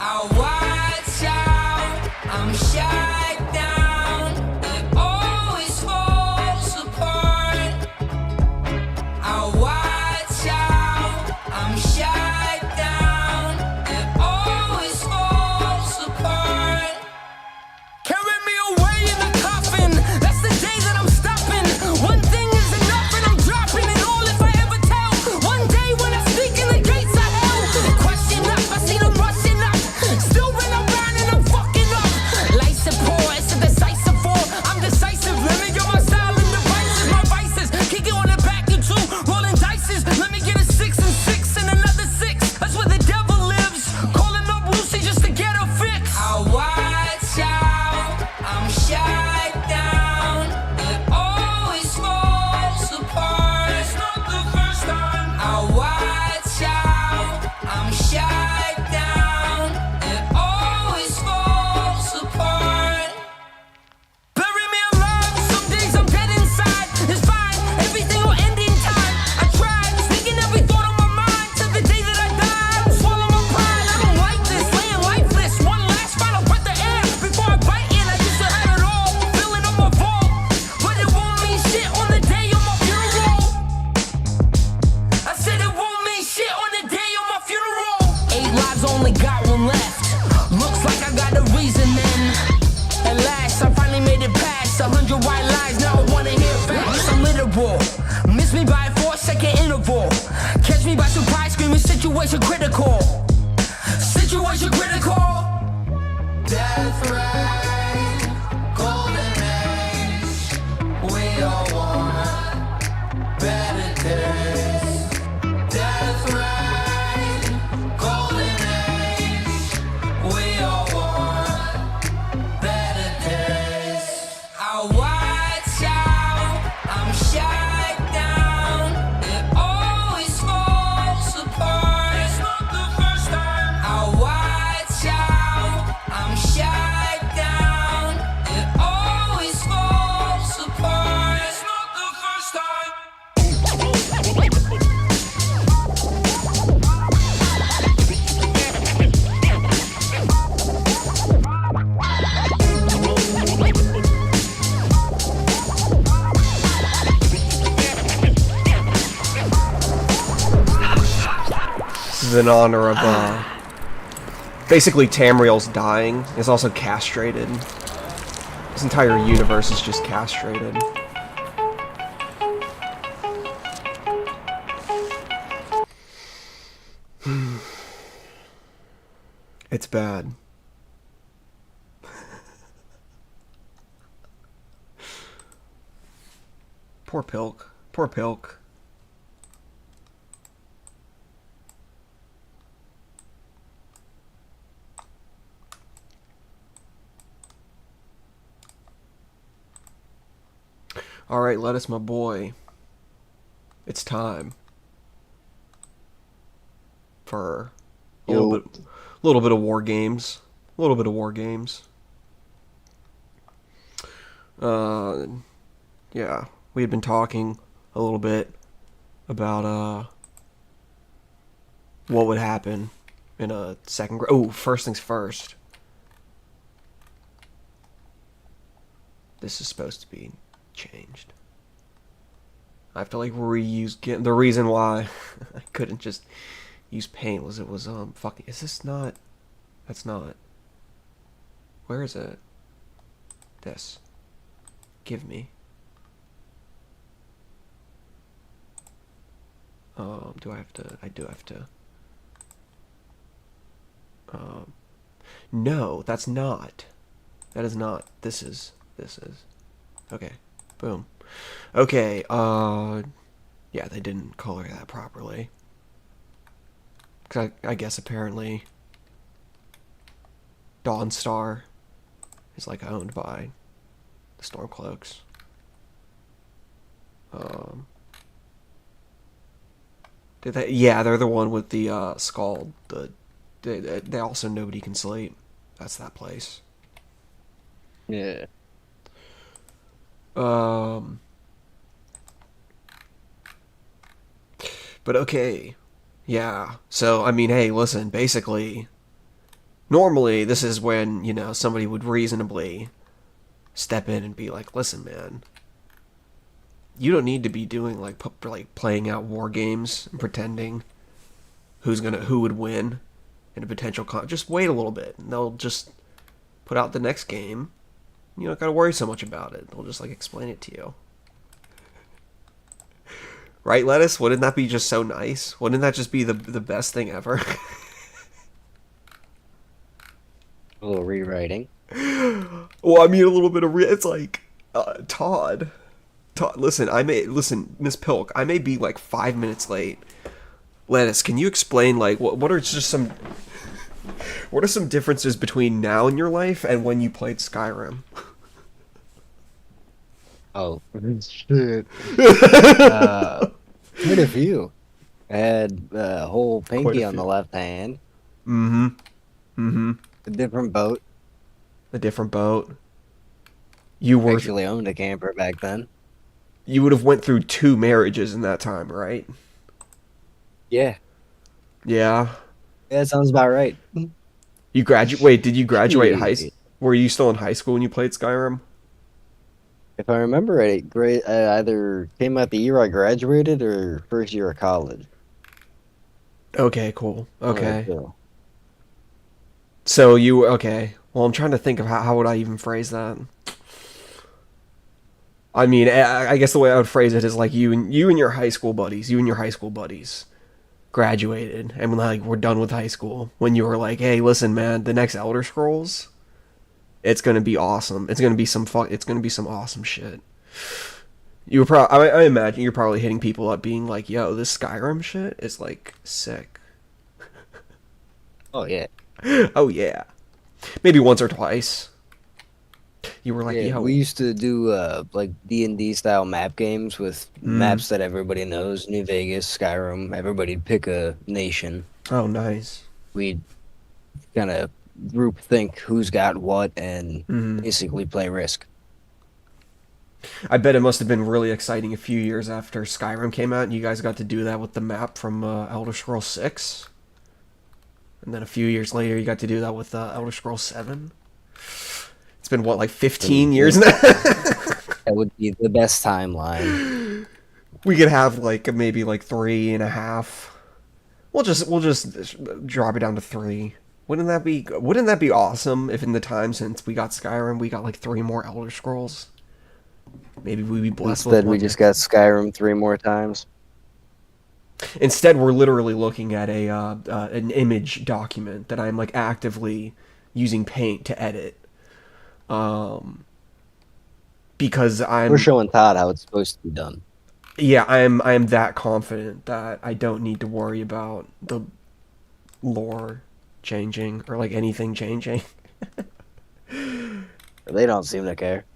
I'll watch out, I'm shut down. It always falls apart. I'll watch out, I'm shut down. It always falls apart. Carry me away in the coffin. That's the day that I'm stopping. One thing is enough and I'm dropping it all if I ever tell. One day when I speak in the gates of hell, question up, I see them rushing up. Still run around and I'm fucking up. Life's a poor, it's a decisive fall. I'm decisive, let me get my style and devices. My vices, kick it on the back and two, rolling dices. Let me get a 6 and 6 and another 6. That's where the devil lives. Calling up Lucy just to get her fix. I'll watch out, I'm shut down. It always falls apart. It's not the first time. I'll watch out, I'm shut down. It always falls apart. Bury me alive, some days I'm dead inside. It's fine, everything will end in time. I tried, speaking every thought on my mind till the day that I die. Swallow my pride, I don't like this, laying lifeless. One last final breath of air before I bite in. I used to have it all, filling up my vault, but it won't mean shit on the day of my funeral. I said it won't mean shit on the day of my funeral. 8 lives, only got one left. Looks like I got a reason then. At last, I finally made it past 100 white lies. Now I wanna hear facts. I'm literal. Miss me by a 4-second interval. Catch me by surprise, screaming situation critical. Situation critical. Death ray, golden age. We all want better days. Death ray, golden age. We all want better days. I'll watch out, I'm shut down. It always falls apart. It's not the first time. I'll watch out, I'm shut down. It always falls apart. It's not the first time. This is in honor of, basically Tamriel's dying. He's also castrated. His entire universe is just castrated. It's bad. Poor Pilk. Poor Pilk. Alright, Lettuce, my boy. It's time for a little bit of war games. A little bit of war games. Yeah, we had been talking a little bit about what would happen in a second. Oh, first things first. This is supposed to be changed. I have to like reuse. The reason why I couldn't just use paint was it was fucking. Is this not? That's not. Where is it? This. Give me. Do I have to? I do have to. No, that's not. That is not. This is. Okay. Boom. Okay, yeah, they didn't color that properly. 'Cause I guess apparently Dawnstar is like owned by the Stormcloaks. Did they? Yeah, they're the one with the Scald. They also Nobody Can Sleep. That's that place. Yeah. But okay, yeah. So I mean, hey, listen. Basically, Normally, this is when, you know, somebody would reasonably step in and be like, listen, man, you don't need to be doing, like playing out war games and pretending who would win in a potential just wait a little bit, and they'll just put out the next game. You don't gotta worry so much about it. They'll just, like, explain it to you. Right, Lettuce? Wouldn't that be just so nice? Wouldn't that just be the best thing ever? A little rewriting. Well, I mean, a little bit of it's like, Todd, listen, Miss Pilk, I may be like 5 minutes late. Lettuce, can you explain, like, what are some differences between now in your life and when you played Skyrim? Oh, shit. Quite a few. I had a whole pinky on the left hand. Mm-hmm. Mm-hmm. A different boat. A different boat. You were Actually owned a camper back then. You would have went through 2 marriages in that time, right? Yeah. Yeah. Yeah, that sounds about right. You graduate. Wait, did you graduate Shit. Were you still in high school when you played Skyrim? If I remember right, I either came out the year I graduated or first year of college. Okay, cool. Okay. So, So you okay? Well, I'm trying to think of how would I even phrase that. I mean, I guess the way I would phrase it is like you and your high school buddies graduated and like we're done with high school. When you were like, hey, listen, man, the next Elder Scrolls, it's gonna be awesome. It's gonna be some awesome shit. You were I imagine you're probably hitting people up, being like, yo, this Skyrim shit is like sick. oh yeah. Oh yeah. Maybe once or twice. You were like, Yeah, yo. we used to do like D&D style map games with maps that everybody knows. New Vegas, Skyrim. Everybody'd pick a nation. Oh, nice. We'd kind of group think who's got what and basically play Risk. I bet it must have been really exciting a few years after Skyrim came out, and you guys got to do that with the map from Elder Scrolls 6. And then a few years later, you got to do that with Elder Scrolls 7. It's been, what, like 15 years now? That would be the best timeline. We could have, like, maybe, like, 3.5. We'll just drop it down to 3. Wouldn't that be awesome if in the time since we got Skyrim, we got, like, 3 more Elder Scrolls? Maybe we'd be blessed with Instead, we just got Skyrim 3 more times. Instead, we're literally looking at an image document that I'm, like, actively using Paint to edit. Because We're showing Todd how it's supposed to be done. Yeah, I'm that confident that I don't need to worry about the lore changing or, like, anything changing. They don't seem to care.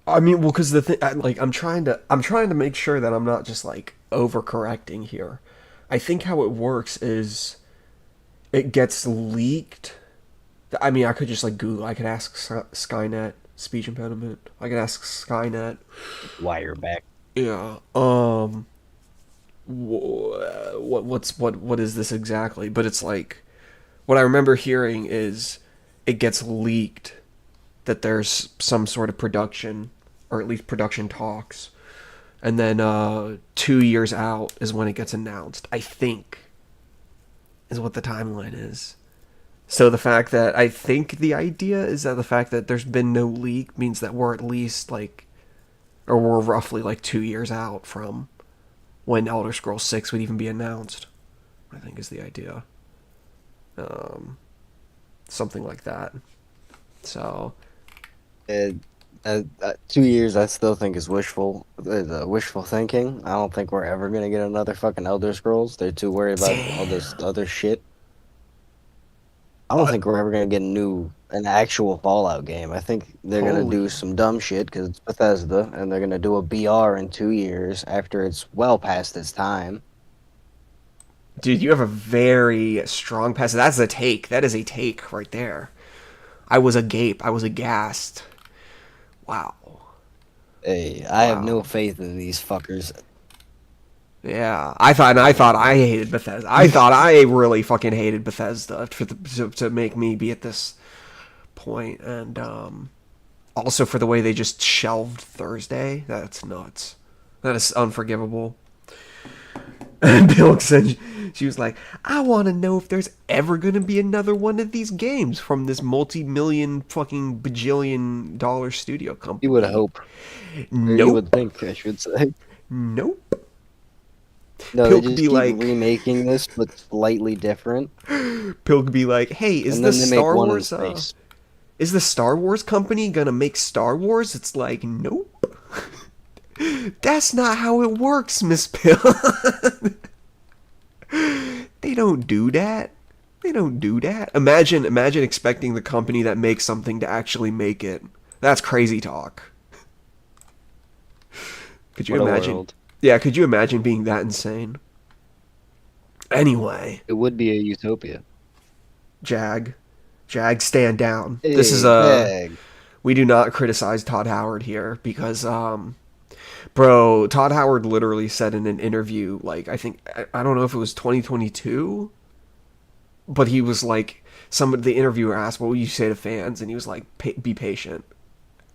I mean, well, because the thing, like, I'm trying to make sure that I'm not just, like, overcorrecting here. I think how it works is it gets leaked. I mean, I could just, like, Google. I could ask Skynet, speech impediment. I could ask Skynet. Wire back. Yeah. What is this exactly? But it's like, what I remember hearing is it gets leaked that there's some sort of production, or at least production talks, and then 2 years out is when it gets announced. I think is what the timeline is. So the fact that I think the idea is that the fact that there's been no leak means that we're at least like, or we're roughly like 2 years out from when Elder Scrolls 6 would even be announced. I think is the idea. Something like that. So 2 years, I still think is wishful thinking. I don't think we're ever gonna get another fucking Elder Scrolls. They're too worried about all this other shit. I don't think we're ever gonna get an actual Fallout game. I think they're gonna do some dumb shit because it's Bethesda, and they're gonna do a BR in 2 years after it's well past its time. dude, you have a very strong pass. That's a take. That is a take right there. I was agape. I was aghast. Wow. Hey, I have no faith in these fuckers. Yeah, I thought I hated Bethesda. I thought I really fucking hated Bethesda to make me be at this point, and also for the way they just shelved Thursday. That's nuts. That is unforgivable. And Bill said she was like, I want to know if there's ever going to be another one of these games from this multi-million fucking bajillion dollar studio You would company. hope, or you would Nope. think, I should say. Nope. No, they Pilk just be keep like, remaking this, but slightly different, Pilk be like, hey, and then they make one in space. Is the Star Wars company gonna make Star Wars? It's like, nope. That's not how it works, Miss Pill. They don't do that. They don't do that. Imagine expecting the company that makes something to actually make it. That's crazy talk. Could you What a imagine? world! Yeah, could you imagine being that insane? Anyway, It would be a utopia. Jag. Jag, stand down. This is Hey, a Jag. we do not criticize Todd Howard here because bro, Todd Howard literally said in an interview, like, I don't know if it was 2022, but he was like, the interviewer asked, what would you say to fans? And he was like, be patient.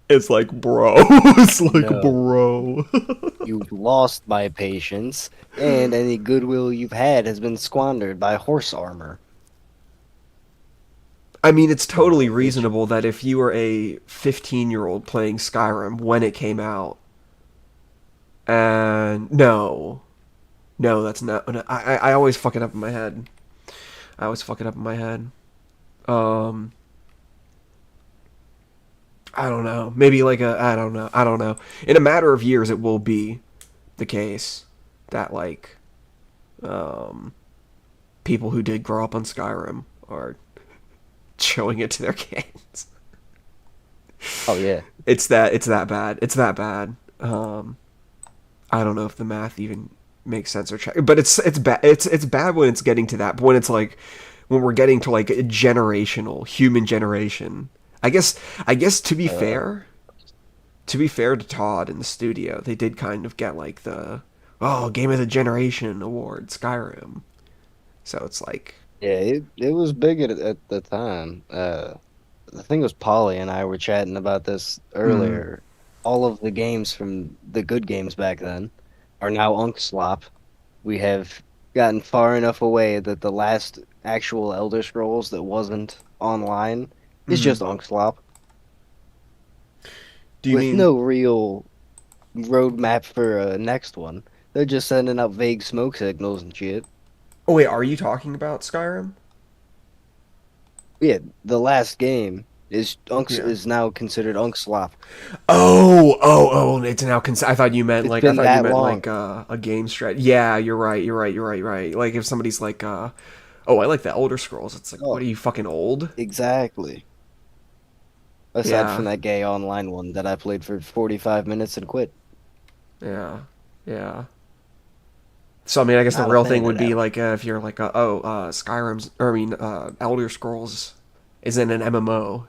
It's like, bro. It's like, No, bro. you've lost my patience, and any goodwill you've had has been squandered by horse armor. I mean, it's totally Oh, bitch. reasonable that if you were a 15-year-old playing Skyrim when it came out, and no, that's not. No, I always fuck it up in my head. I always fuck it up in my head. Um, I don't know. Maybe like I don't know. I don't know. In a matter of years, it will be the case that like um, people who did grow up on Skyrim are showing it to their kids. Oh yeah. It's that bad. It's that bad. I don't know if the math even makes sense or check, but it's bad. It's bad when it's getting to that. But when it's like when we're getting to like a generational human generation. I guess Uh, to be fair to Todd in the studio, they did kind of get like the Game of the Generation award, Skyrim. So it's like, yeah, it was big at the time. I think it was Polly and I were chatting about this mm, earlier. All of the games from the good games back then are now Unk Slop. We have gotten far enough away that the last actual Elder Scrolls that wasn't online is mm. just Unk Slop Do you with mean? no real roadmap for a next one. They're just sending out vague smoke signals and shit. Oh wait, are you talking about Skyrim? Yeah, the last game Yeah. is now considered Unk Slop. Oh! It's now. I thought you meant It's like I been thought you that meant long. like a game strat. Yeah, you're right. Right. Like if somebody's like, oh, I like the Elder Scrolls. It's like, what Oh, are you fucking old? exactly. Aside from Yeah, that gay online one that I played for 45 minutes and quit. yeah, yeah. So I mean, I guess the Not a real thing fan of would be that one. like if you're like, Skyrim's, or I mean, Elder Scrolls isn't an MMO.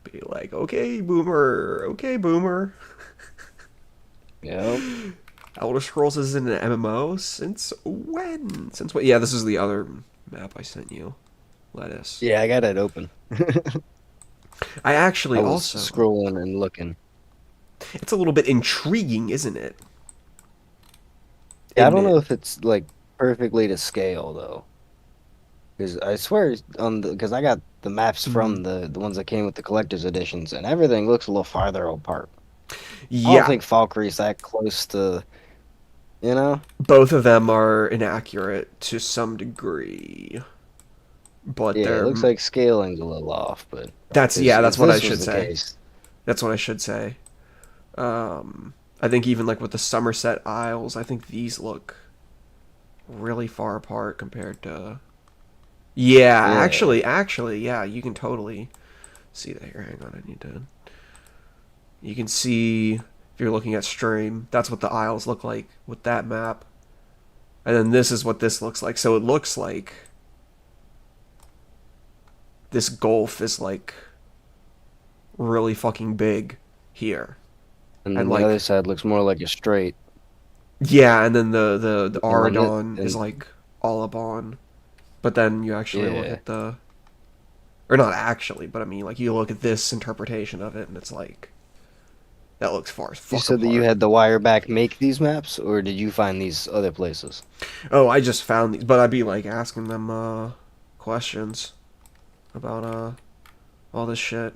Be like, okay, boomer. Yep. Elder Scrolls isn't an MMO since when? Since what? Yeah, this is the other map I sent you. Lettuce. Yeah, I got it open. I actually I was also. scrolling and looking. It's a little bit intriguing, isn't it? Yeah, I don't know Admit. if it's like perfectly to scale though. Because I swear on the because I got the maps Mm. from the ones that came with the collector's editions and everything looks a little farther apart. I don't Yeah, think Valkyrie's that close to, you know? both of them are inaccurate to some degree, but Yeah, it they're looks like scaling's a little off, but that's because yeah, if that's what I this was should the say. case, That's what I should say. I think even like with the Somerset Isles, I think these look really far apart compared to. Yeah, yeah. yeah, you can totally see that here. Hang on, I need to. You can see if you're looking at stream, that's what the Isles look like with that map, and then this is what this looks like. So it looks like this gulf is like really fucking big here, And and then the other like side looks more like a straight. Yeah, and then the And on it, Auradon is and like Alabon. But then you actually look yeah. at the, or not actually, but I mean like you look at this interpretation of it, and it's like that looks far as You fuck said that you apart. had the wire back make these maps, or did you find these other places? Oh, I just found these, but I'd be like asking them questions about all this shit.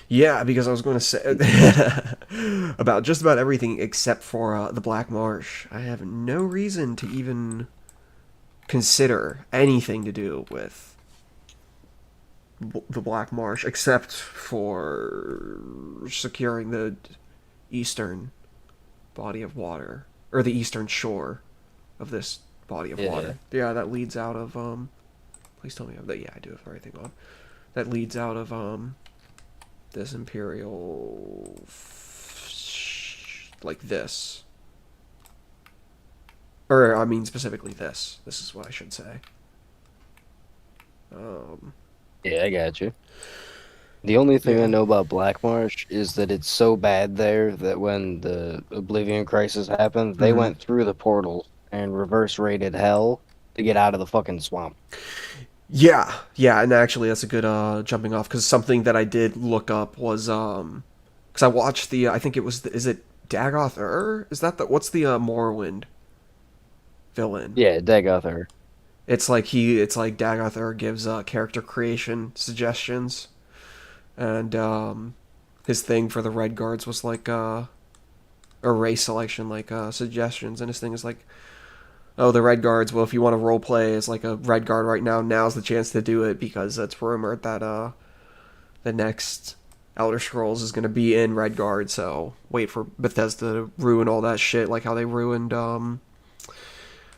Yeah, because I was going to say about just about everything except for the Black Marsh. I have no reason to even consider anything to do with the Black Marsh except for securing the eastern body of water or the eastern shore of this body of Yeah. water. Yeah, that leads out of please tell me that. Yeah, I do have everything on. That leads out of this imperial like this, or I mean specifically this. This is what I should say. Um, Yeah, I got you. The only thing I yeah. know about Black Marsh is that it's so bad there that when the Oblivion Crisis happened, they Mm-hmm. went through the portals and reverse raided hell to get out of the fucking swamp. Yeah, yeah, and actually that's a good jumping off because something that I did look up was because I watched the I think it was is it Dagoth Ur? Is that the what's the Morrowind villain? Yeah, Dagoth. It's like Dagoth Ur gives character creation suggestions, and his thing for the Red Guards was like or race selection like suggestions, and his thing is like, oh, the Red Guards. Well, if you want to role play as like a Red Guard right now, now's the chance to do it because it's rumored that the next Elder Scrolls is going to be in Red Guard. So wait for Bethesda to ruin all that shit, like how they ruined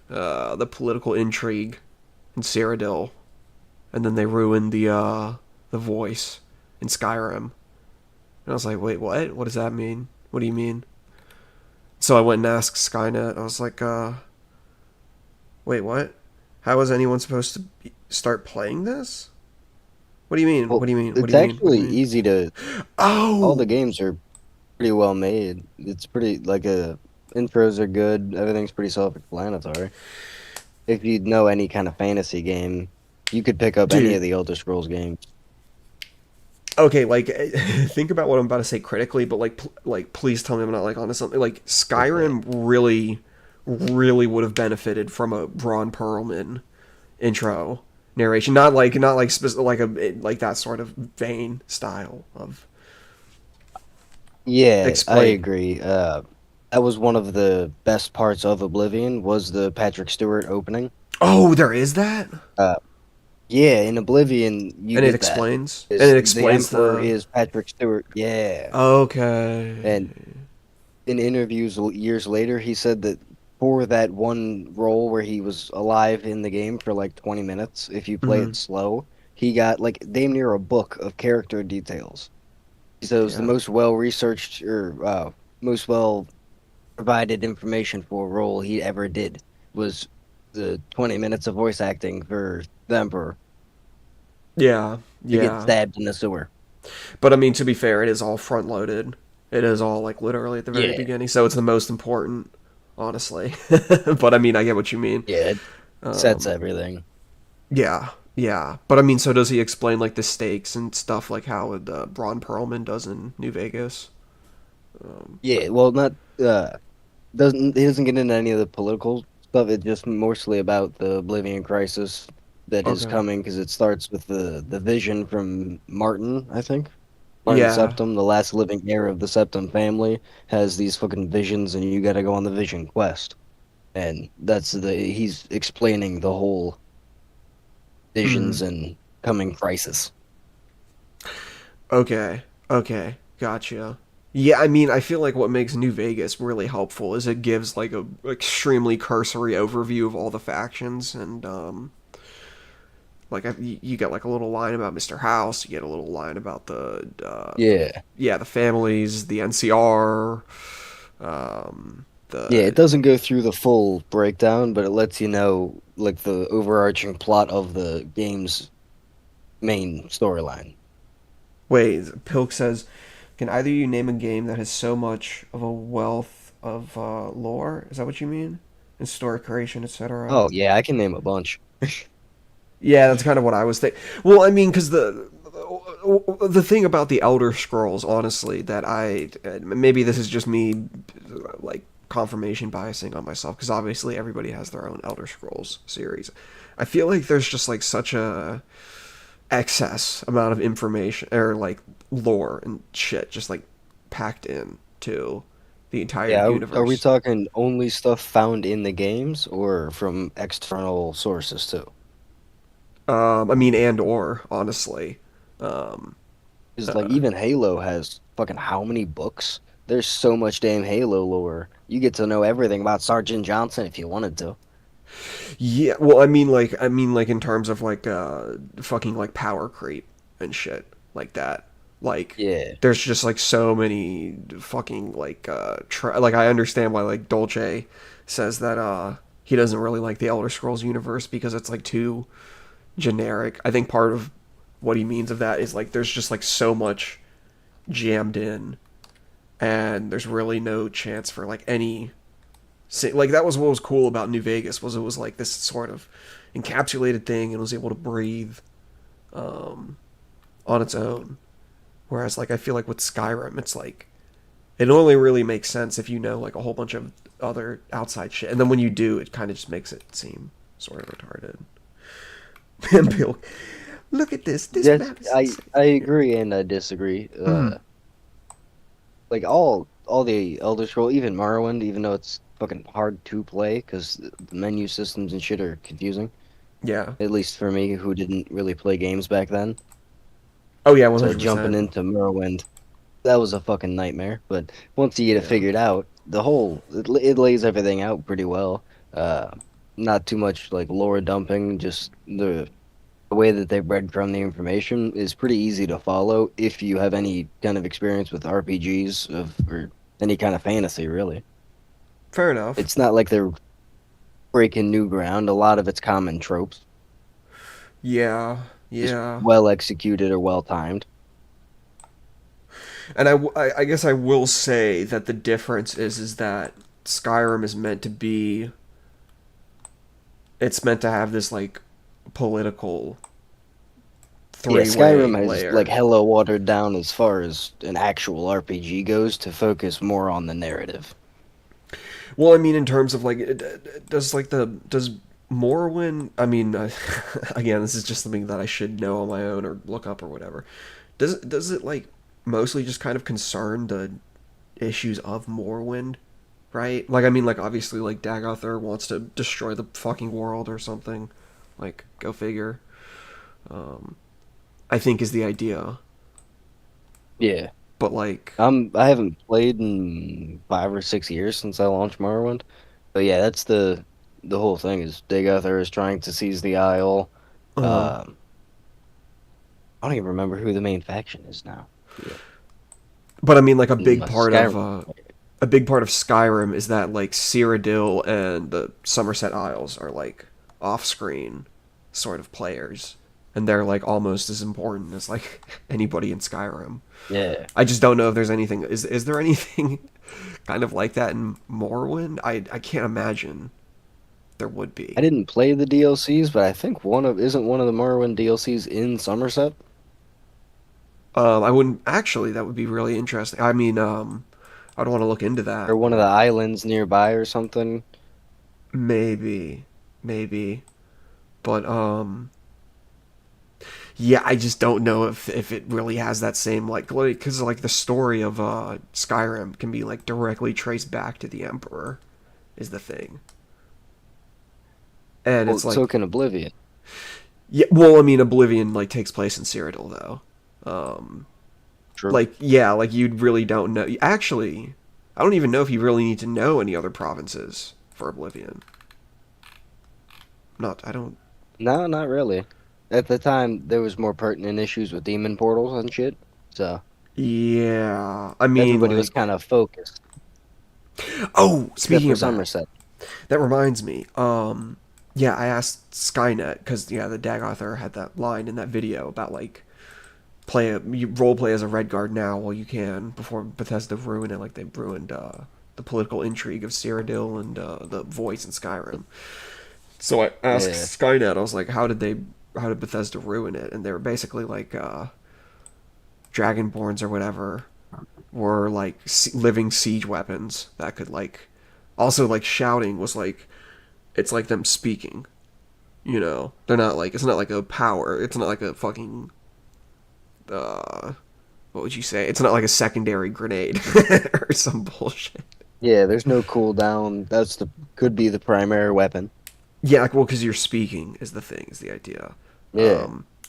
the political intrigue in Cyrodiil, and then they ruined the voice in Skyrim. And I was like, wait, what? What does that mean? What do you mean? So I went and asked Skynet. I was like, wait, what? How is anyone supposed to start playing this? What do you mean? What Well, do you mean? What do it's you mean? What do actually you mean? easy to. All the Oh, games are pretty well made. It's pretty like intros are good. Everything's pretty self-explanatory. If you know any kind of fantasy game, you could pick up any of dude. the Elder Scrolls games. Okay, like think about what I'm about to say critically, but like please tell me I'm not like onto something. Like Okay. Skyrim really would have benefited from a Ron Perlman intro narration, not like like a like that sort of vein style of Yeah, I explain. agree. That was one of the best parts of Oblivion was the Patrick Stewart opening. Oh, there is that, Uh, yeah, in Oblivion you and get that. it Is the explains Emperor the is Patrick Stewart. Yeah, okay. and in interviews years later, he said that for that one role where he was alive in the game for like 20 minutes, if you play Mm-hmm. it slow, he got like damn near a book of character details. So it was the Yeah. most well researched or most well provided information for a role he ever did was the 20 minutes of voice acting for the Emperor Yeah. to get Yeah. stabbed in the sewer. But I mean, to be fair, it is all front loaded. It is all like literally at the very Yeah, beginning, so it's the most important, honestly. But I mean, I get what you mean. yeah, it sets Um, everything. yeah, yeah. But I mean, so does he explain like the stakes and stuff, like how Braun Perlman does in New Vegas? Yeah, well, not doesn't he doesn't get into any of the political stuff. It's just mostly about the Oblivion crisis that is Okay. coming because it starts with the vision from Martin, I think. Martin Yeah. Septim, the last living heir of the Septim family, has these fucking visions, and you got to go on the vision quest. And that's he's explaining the whole Hmm. visions and coming crisis. Okay. Okay. Gotcha. Yeah, I mean, I feel like what makes New Vegas really helpful is it gives like a extremely cursory overview of all the factions and like you get like a little line about Mr. House, you get a little line about the Yeah, yeah the families, the NCR, yeah. the It doesn't go through the full breakdown, but it lets you know like the overarching plot of the game's main storyline. wait. Pilk says, can either of you name a game that has so much of a wealth of lore. Is that what you mean? And story creation, etc. Oh yeah, I can name a bunch. Yeah, that's kind of what I was thinking. Well, I mean, because the thing about the Elder Scrolls, honestly, that I maybe this is just me like confirmation biasing on myself, because obviously everybody has their own Elder Scrolls series. I feel like there's just like such a excess amount of information or like lore and shit just like packed in to the entire Yeah, are we universe. talking only stuff found in the games or from external sources too? I mean, and or honestly, um, Because like uh, even Halo has fucking how many books? There's so much damn Halo lore. You get to know everything about Sergeant Johnson if you wanted to. yeah. Well, I mean like in terms of like fucking like power creep and shit like that. Like, Yeah. there's just like so many fucking like like I understand why like Dolce says that he doesn't really like the Elder Scrolls universe because it's like too generic. I think part of what he means of that is like there's just like so much jammed in, and there's really no chance for like any like that was what was cool about New Vegas was it was like this sort of encapsulated thing and was able to breathe on its own. Whereas like I feel like with Skyrim, it's like it only really makes sense if you know like a whole bunch of other outside shit, and then when you do, it kind of just makes it seem sort of retarded. And Bill, look at this. This Yes, map is I insane. agree and I disagree. Mm. Like all the Elder Scroll, even Morrowind, even though it's fucking hard to play because the menu systems and shit are confusing. Yeah. At least for me, who didn't really play games back then. Oh yeah, one So hundred jumping percent. into Morrowind, that was a fucking nightmare. But once you get it Yeah. figured out, it lays everything out pretty well. Uh, Not too much like lore dumping, just the way that they breadcrumb the information is pretty easy to follow if you have any kind of experience with RPGs or any kind of fantasy, really. Fair enough. It's not like they're breaking new ground. A lot of it's common tropes, Yeah. just Yeah. well executed or well timed. And I guess I will say that the difference is that Skyrim is meant to be. It's meant to have this like political Yeah, three-way Skyrim has like layer. hella watered down as far as an actual RPG goes to focus more on the narrative. Well, I mean, in terms of like, does like the does Morrowind? I mean, again, this is just something that I should know on my own or look up or whatever. Does it like mostly just kind of concern the issues of Morrowind, right? Like, I mean, like obviously, like Dagothr wants to destroy the fucking world or something. Like, go figure. I think is the idea, Yeah. but like, I haven't played in 5 or 6 years since I launched Morrowind. But yeah, that's the whole thing is Dagothr is trying to seize the Isle. uh, Um, I don't even remember who the main faction is now. Yeah. but I mean, like Skyrim. a big part of Skyrim is that like Cyrodiil and the Somerset Isles are like off-screen sort of players, and they're like almost as important as like anybody in Skyrim. Yeah. I just don't know if there's anything. Is there anything kind of like that in Morrowind? I can't imagine there would I be. didn't play the DLCs, but I think isn't one of the Morrowind DLCs in Somerset I wouldn't actually. That would be really interesting. I mean, I'd want to look into or that. one of the islands nearby or something. Maybe, maybe, but yeah, I just don't know if it really has that same like because like the story of Skyrim can be like directly traced back to the Emperor is the thing, and Well, it's so like can Oblivion. yeah, well, I mean, Oblivion like takes place in Cyrodiil though, True. like yeah, like you really don't know. Actually, I don't even know if you really need to know any other provinces for Oblivion. Not, I don't. No, not really. At the time, there was more pertinent issues with demon portals and shit, so Yeah, I mean, everybody was like, kind of focused, oh, except speaking for of that, Somerset. that reminds me. Yeah, I asked Skynet because yeah, the Dag Arthur had that line in that video about like you role play as a Redguard now while you can before Bethesda ruined it, like they ruined the political intrigue of Cyrodiil and the voice in Skyrim. So I asked Yeah. Skynet, I was like, how did Bethesda ruin it? And they were basically like, Dragonborns or whatever were like living siege weapons that could like, also like shouting was like, it's like them speaking. You know, they're not like, it's not like a power. It's not like a fucking, what would you say? It's not like a secondary grenade or some bullshit. Yeah, there's no cooldown. Could be the primary weapon. Yeah, like, well, because you're speaking is the thing, is the idea. Yeah,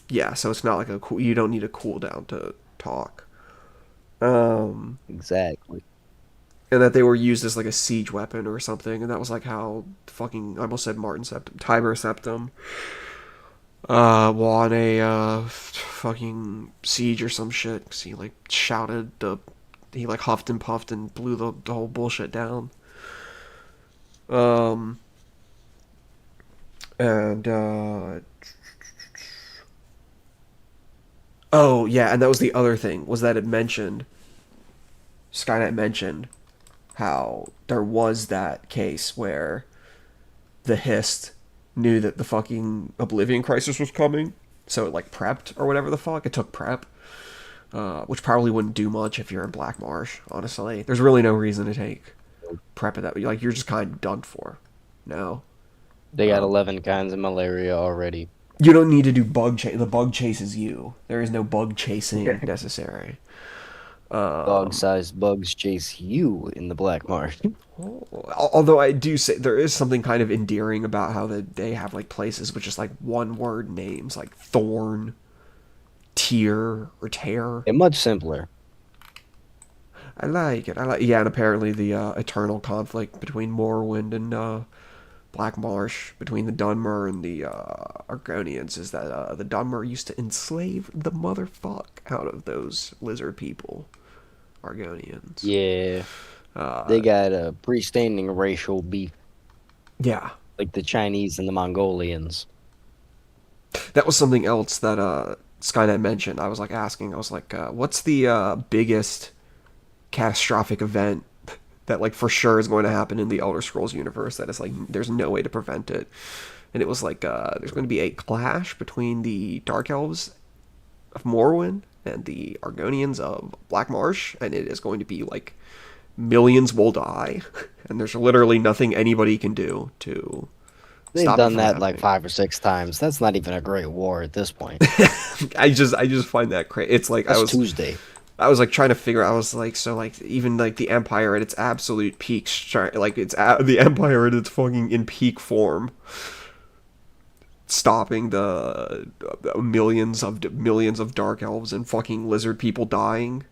Yeah, so it's not like you don't need a cooldown to talk. Um, exactly. and that they were used as like a siege weapon or something, and that was like how fucking, I almost said Martin Septim, Tiber Septim, won a, fucking siege or some shit, 'cause he like he like huffed and puffed and blew the whole bullshit down. Um, and, oh, yeah, and that was the other thing, was that Skynet mentioned how there was that case where the Hist knew that the fucking Oblivion Crisis was coming, so it like prepped or whatever the fuck. It took prep, which probably wouldn't do much if you're in Black Marsh. Honestly, there's really no reason to take prep at that. Like you're just kind of done for. No, They got 11 kinds of malaria already. you don't need to do bug chase. The bug chases you. There is no bug chasing necessary. Dog-sized bugs chase you in the Black Marsh. Although I do say there is something kind of endearing about how they have like places with just like one word names like Thorn, Tear, or Tear. They're much simpler. I like it. Yeah, and apparently the eternal conflict between Morrowind and Black Marsh, between the Dunmer and the Argonians, is that the Dunmer used to enslave the motherfuck out of those lizard people, Argonians. Yeah, they got a pre-standing racial beef, Yeah. like the Chinese and the Mongolians. That was something else that Skynet mentioned. I was like asking, I was like, what's the biggest catastrophic event that like for sure is going to happen in the Elder Scrolls universe that is like there's no way to prevent it? And it was like there's going to be a clash between the Dark Elves of Morrowind and the Argonians of Black Marsh, and it is going to be like millions will die, and there's literally nothing anybody can do to They've stop done it from that like happening. 5 or 6 times. That's not even a great war at this point. I just find that crazy. It's like That's Tuesday. I was like trying to figure. I was like, so like even like the Empire at its absolute peak, like the Empire at its fucking in peak form, stopping the millions of Dark Elves and fucking lizard people dying.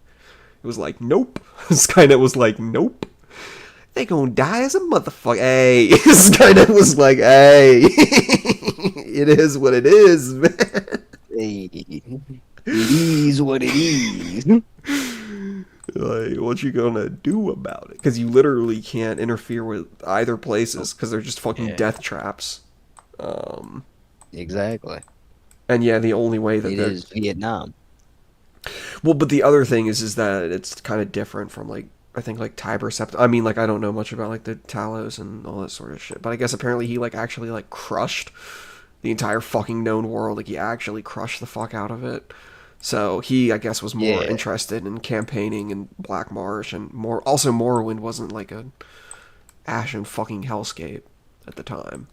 It was like, nope. Skynet was like, nope. They gonna die as a motherfucker. Hey, Skynet was like, hey, it is what it is, man. Hey, it is what it is. Like, what you gonna do about it? Because you literally can't interfere with either places because they're just fucking Yeah. death traps. Exactly. And yeah, the only way that It they're is Vietnam. well, but the other thing is that it's kind of different from like I think like Tiber Sept. I mean, like I don't know much about like the Talos and all that sort of shit, but I guess apparently he like actually like crushed the entire fucking known world. Like he actually crushed the fuck out of it. So he, I guess, was more Yeah. interested in campaigning in Black Marsh and more. Also, Morrowind wasn't like a ashen fucking hellscape at the time.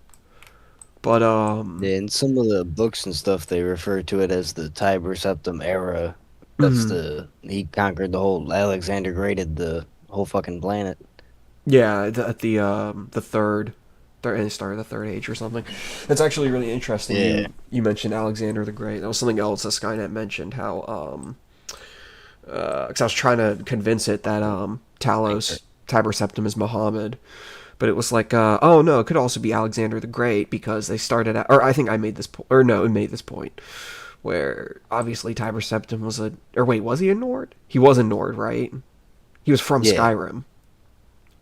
But Yeah, in some of the books and stuff, they refer to it as the Tiber Septim era. That's he conquered the whole. Alexander graded the whole fucking planet. yeah, the third started the Third Age or something. That's actually really interesting. Yeah. You mentioned Alexander the Great. That was something else that Skynet mentioned. How because I was trying to convince it that Talos Tiber Septim is Muhammad. But it was like, oh no, it could also be Alexander the Great because they started at, or I think I made this point, or no, it made this point, where obviously Tiber Septim was was he a Nord? He was a Nord, right? He was from Yeah. Skyrim.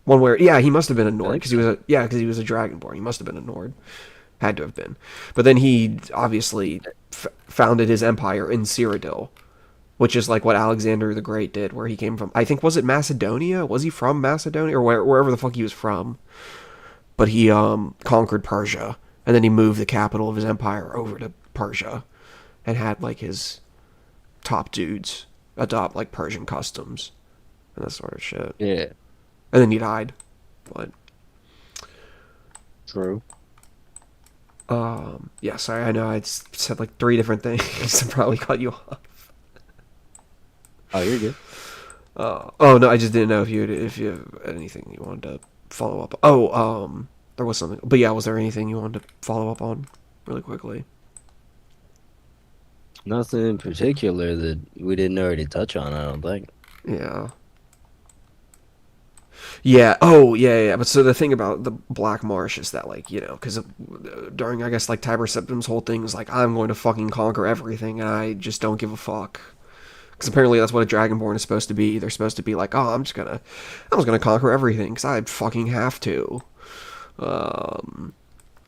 One where, yeah, he must have been a Nord think because he was a Dragonborn. He must have been a Nord, had to have been. But then he obviously founded his empire in Cyrodiil, which is like what Alexander the Great did, where he came from. I think, was it Macedonia? Was he from Macedonia or wherever the fuck he was from? But he conquered Persia, and then he moved the capital of his empire over to Persia, and had like his top dudes adopt like Persian customs and that sort of shit. Yeah, And then he died. But true. yeah, sorry, I know I said like three different things and probably cut you off. Oh, you're good. Oh no, I just didn't know if you had anything you wanted to follow up. Oh, there was something, but yeah, was there anything you wanted to follow up on really quickly? Nothing in particular that we didn't already touch on, I don't think. Yeah. Yeah. Oh, yeah, yeah. But so the thing about the Black Marsh is that, like, because during, I guess, like, Tiber Septim's whole thing is like, I'm going to fucking conquer everything, and I just don't give a fuck. Because apparently that's what a Dragonborn is supposed to be. They're supposed to be like, oh, I'm just gonna conquer everything, because I fucking have to. Um,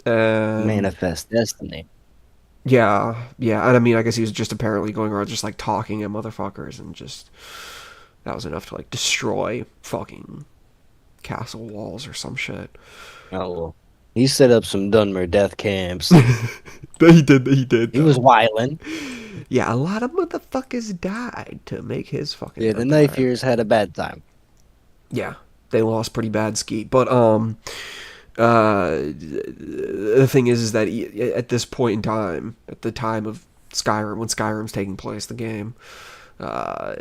and Manifest destiny. yeah, yeah. And I mean, I guess he was just apparently going around just, like, talking at motherfuckers, and just, that was enough to, like, destroy fucking castle walls or some shit. Oh, well. He set up some Dunmer death camps. He did, He was though. wildin'. Yeah, a lot of motherfuckers died to make his fucking Yeah, the Knife empire. Ears had a bad time. Yeah, they lost pretty bad ski. But the thing is that at this point in time, at the time of Skyrim, when Skyrim's taking place, the game, uh,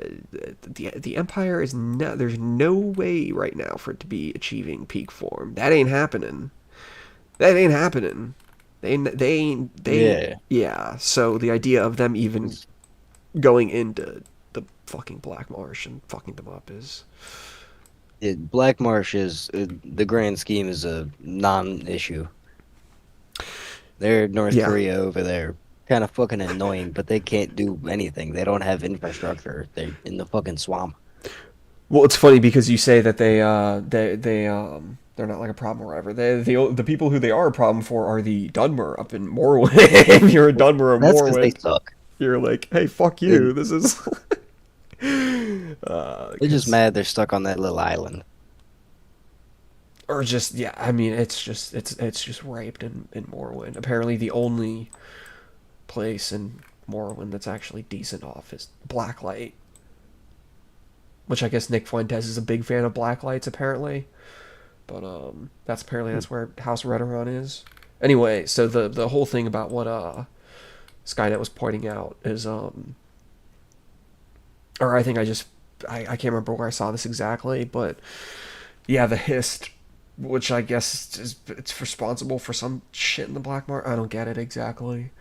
the Empire is no. There's no way right now for it to be achieving peak form. That ain't happening. That ain't happening. Yeah. Yeah. So the idea of them even going into the fucking Black Marsh and fucking them up is Black Marsh is, the grand scheme is a non-issue. They're North yeah. Korea over there. Kind of fucking annoying, but they can't do anything. They don't have infrastructure. They're in the fucking swamp. Well, it's funny because you say that they're not like a problem or whatever. The people who they are a problem for are the Dunmer up in Morrowind. If you're a Dunmer in That's because they Morrowind, suck. you're like, hey, fuck They- you. This is They're just 'cause- mad they're stuck on that little island. or just yeah. I mean, it's just raped in Morrowind. Apparently, the only place in Morrowind that's actually decent off is Blacklight, which I guess Nick Fuentes is a big fan of Blacklights apparently. But that's where House Redoran is. Anyway, so the whole thing about what Skynet was pointing out is or I think I can't remember where I saw this exactly, but yeah, the Hist, which I guess it's responsible for some shit in the Black Market. I don't get it exactly.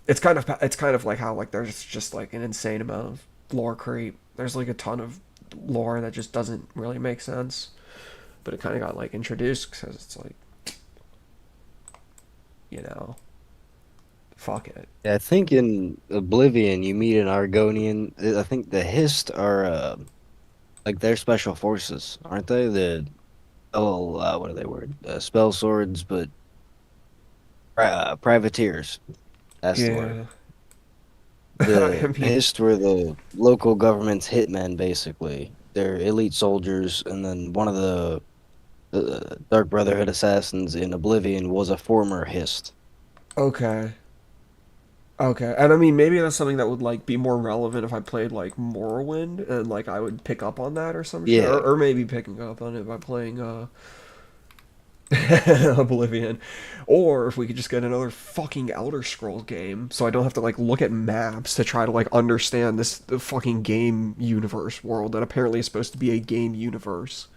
It's kind of like how like there's just like an insane amount of lore creep. There's like a ton of lore that just doesn't really make sense, but it kind of got like introduced because it's like, you know, fuck it. Yeah, I think in Oblivion you meet an Argonian. I think the Hist are like they're special forces, aren't they? What are they word? Spell swords, but privateers. That's the word. Yeah. I The mean, Hist were the local government's hitmen, basically. They're elite soldiers, and then one of the Dark Brotherhood assassins in Oblivion was a former Hist. okay. Okay, and I mean maybe that's something that would like be more relevant if I played like Morrowind and like I would pick up on that or some shit, Yeah, or maybe picking up on it by playing Oblivion, or if we could just get another fucking Elder Scrolls game, so I don't have to like look at maps to try to like understand this the fucking game universe world that apparently is supposed to be a game universe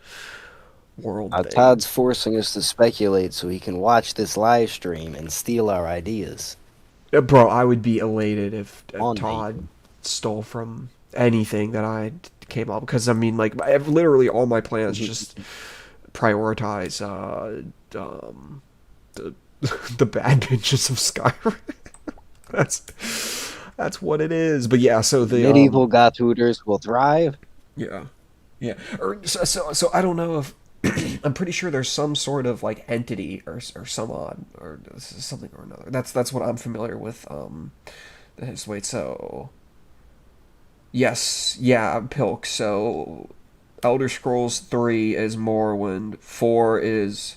world thing. Todd's forcing us to speculate so he can watch this live stream and steal our ideas. Bro, I would be elated if On me. Todd stole from anything that I came up because I mean like I have literally all my plans just prioritize the the bad bitches of Skyrim. that's that's what it is. But yeah, so the Medieval Gothooters will thrive. yeah. Yeah. Or so I don't know if I'm pretty sure there's some sort of like entity or some odd or something or another. That's what I'm familiar with. Wait, so Yes, yeah, Pilk. So Elder Scrolls 3 is Morrowind, 4 is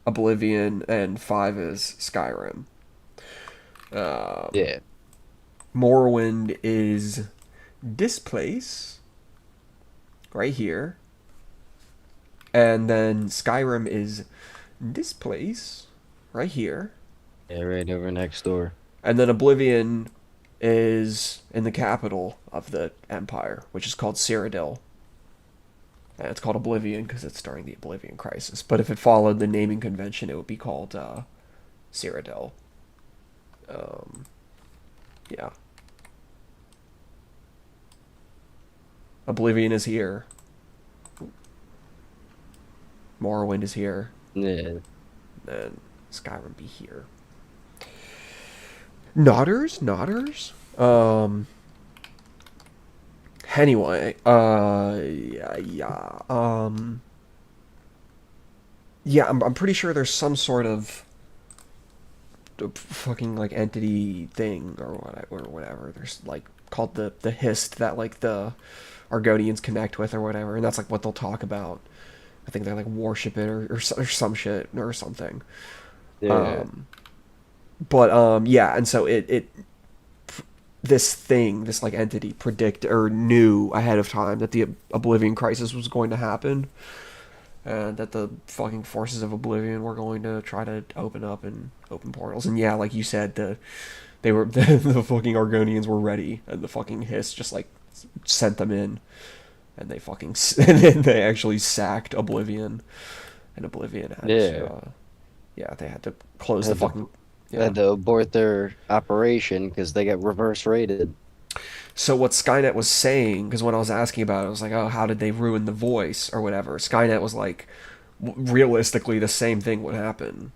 Oblivion, and 5 is Skyrim. Yeah. Morrowind is this place right here, and then Skyrim is this place right here, Yeah, right over next door. and then Oblivion is in the capital of the empire, which is called Cyrodiil. And it's called Oblivion because it's during the Oblivion Crisis. But if it followed the naming convention, it would be called Cyrodiil. Um, yeah. Oblivion is here. Morrowind is here. Yeah. And Skyrim be here. Nodders? Anyway, yeah, I'm pretty sure there's some sort of fucking like entity thing or whatever. There's like called the hist that like the Argonians connect with or whatever, and that's like what they'll talk about. I think they like worship it or some shit or something. Yeah. But yeah, and so it this thing, this like entity predict or knew ahead of time that the Oblivion Crisis was going to happen, and that the fucking forces of Oblivion were going to try to open up and open portals. And yeah, like you said, they were the fucking Argonians were ready, and the fucking Hiss just like sent them in, and they fucking and then they actually sacked Oblivion, and Oblivion had Yeah. yeah, they had to close the Had to, fucking yeah. had to abort their operation because they got reverse rated. So what Skynet was saying, because when I was asking about it, I was like, oh, how did they ruin the voice or whatever? Skynet was like, realistically, the same thing would happen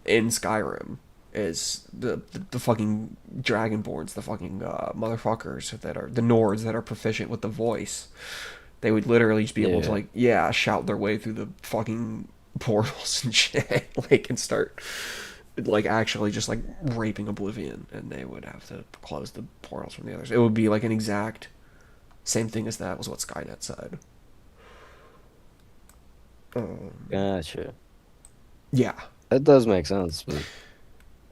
in Skyrim. Is the fucking Dragonborns, the fucking motherfuckers that are the Nords that are proficient with the voice, they would literally just be able to Yeah. like yeah shout their way through the fucking portals and shit like and start like actually just like raping Oblivion, and they would have to close the portals from the others. It would be like an exact same thing as that was what Skynet said. Gotcha. Yeah, That does make sense, but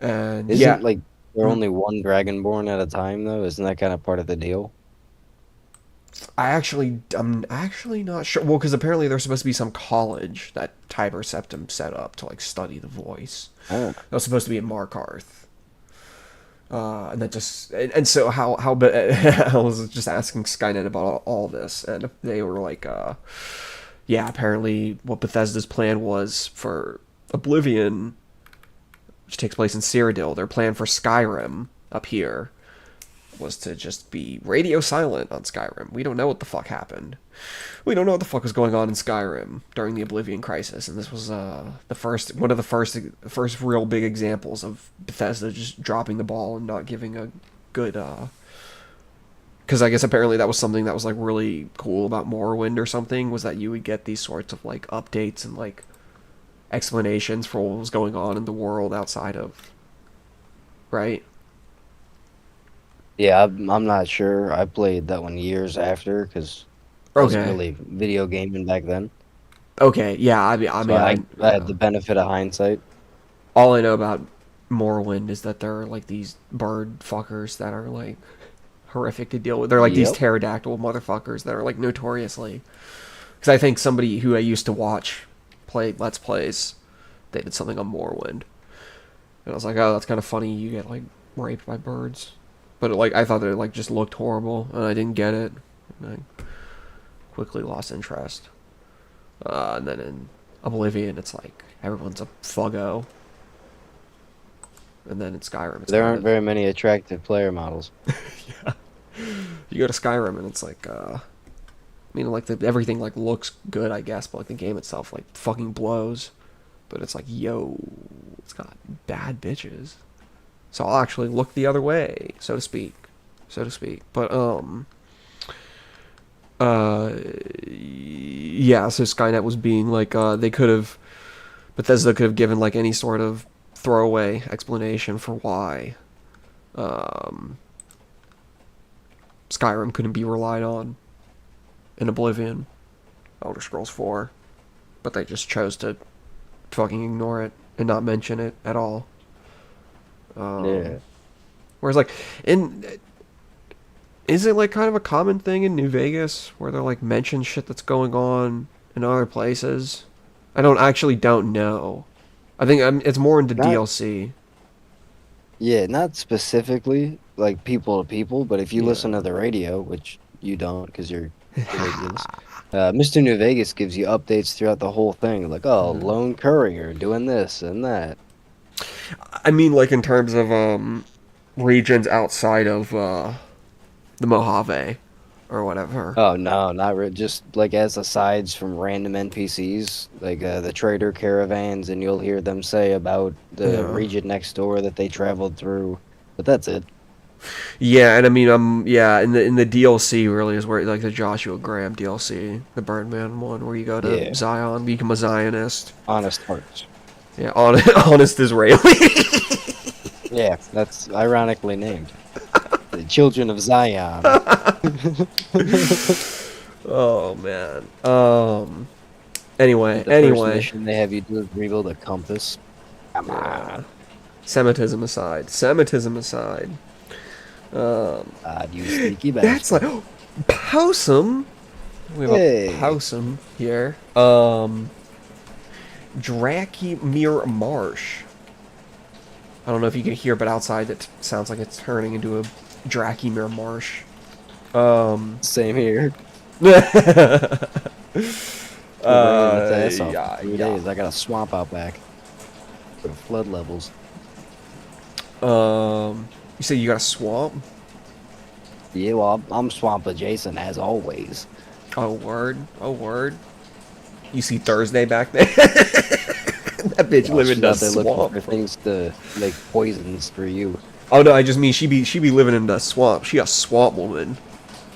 and isn't yeah, like there mhm. only one Dragonborn at a time though? Isn't that kind of part of the deal? I'm actually not sure. Well, because apparently there's supposed to be some college that Tiber Septim set up to like study the voice. Oh, That was supposed to be in Markarth. And that just and so how but I was just asking Skynet about all this, and they were like, yeah, apparently what Bethesda's plan was for Oblivion, which takes place in Cyrodiil, their plan for Skyrim up here was to just be radio silent on Skyrim. We don't know what the fuck happened. We don't know what the fuck was going on in Skyrim during the Oblivion Crisis, and this was the first one of the first real big examples of Bethesda just dropping the ball and not giving a good. Because I guess apparently that was something that was like really cool about Morrowind or something, was that you would get these sorts of like updates and like explanations for what was going on in the world outside of right. yeah, I'm not sure. I played that one years after because I wasn't Okay. really video gaming back then, Okay. Yeah. I so mean, I had the benefit of hindsight. all I know about Morrowind is that there are like these bird fuckers that are like horrific to deal with. They're like these Yep. pterodactyl motherfuckers that are like notoriously. Because I think somebody who I used to watch play Let's Plays, they did something on Morrowind, and I was like, oh, that's kind of funny. You get like raped by birds, but like I thought it like just looked horrible, and I didn't get it. And I quickly lost interest. And then in Oblivion, it's like everyone's a fuggo, and then in Skyrim, it's There kind aren't of very many attractive player models. you go to Skyrim and it's like I mean like everything like looks good I guess, but like the game itself like fucking blows. But it's like yo, it's got bad bitches. So I'll actually look the other way, so to speak. So to speak. But yeah, so Skynet was being like they could have Bethesda could have given like any sort of throwaway explanation for why um Skyrim couldn't be relied on in Oblivion, Elder Scrolls 4, but they just chose to fucking ignore it and not mention it at all. Yeah. Whereas, like, is it like kind of a common thing in New Vegas where they're like mention shit that's going on in other places? I don't know. I think it's more into Not DLC. Yeah, not specifically like people to people, but if you Yeah. listen to the radio, which you don't because you're ridiculous, Mr. New Vegas gives you updates throughout the whole thing, like, oh, lone courier doing this and that. I mean, like in terms of regions outside of the Mojave or whatever. Oh no, just like as asides from random NPCs, like the trader caravans, and you'll hear them say about the Yeah. region next door that they traveled through. But that's it. Yeah, and I mean, in the DLC really is where like the Joshua Graham DLC, the Birdman one, where you go to Yeah. Zion, become a Zionist. Honest hearts. Yeah, honest Israeli. Yeah, that's ironically named. The Children of Zion. Oh man. Anyway, The first anyway. mission they have you do is rebuild a compass. Come on. Semitism aside. You sneaky That's bastard. like Possum. We have Hey. a Possum here. Drakemere Marsh. I don't know if you can hear, but outside it sounds like it's turning into a Drakemere Marsh. Same here. Yeah, 3 days. I got a swamp out back. For flood levels. You say you got a swamp? Yeah, well, I'm swamp adjacent as always. Oh, word. Oh, word. You see Thursday back there? That bitch living in a Out there looking swamp. for things to make poisons for you. Oh no, I just mean she be living in the swamp. She a swamp woman.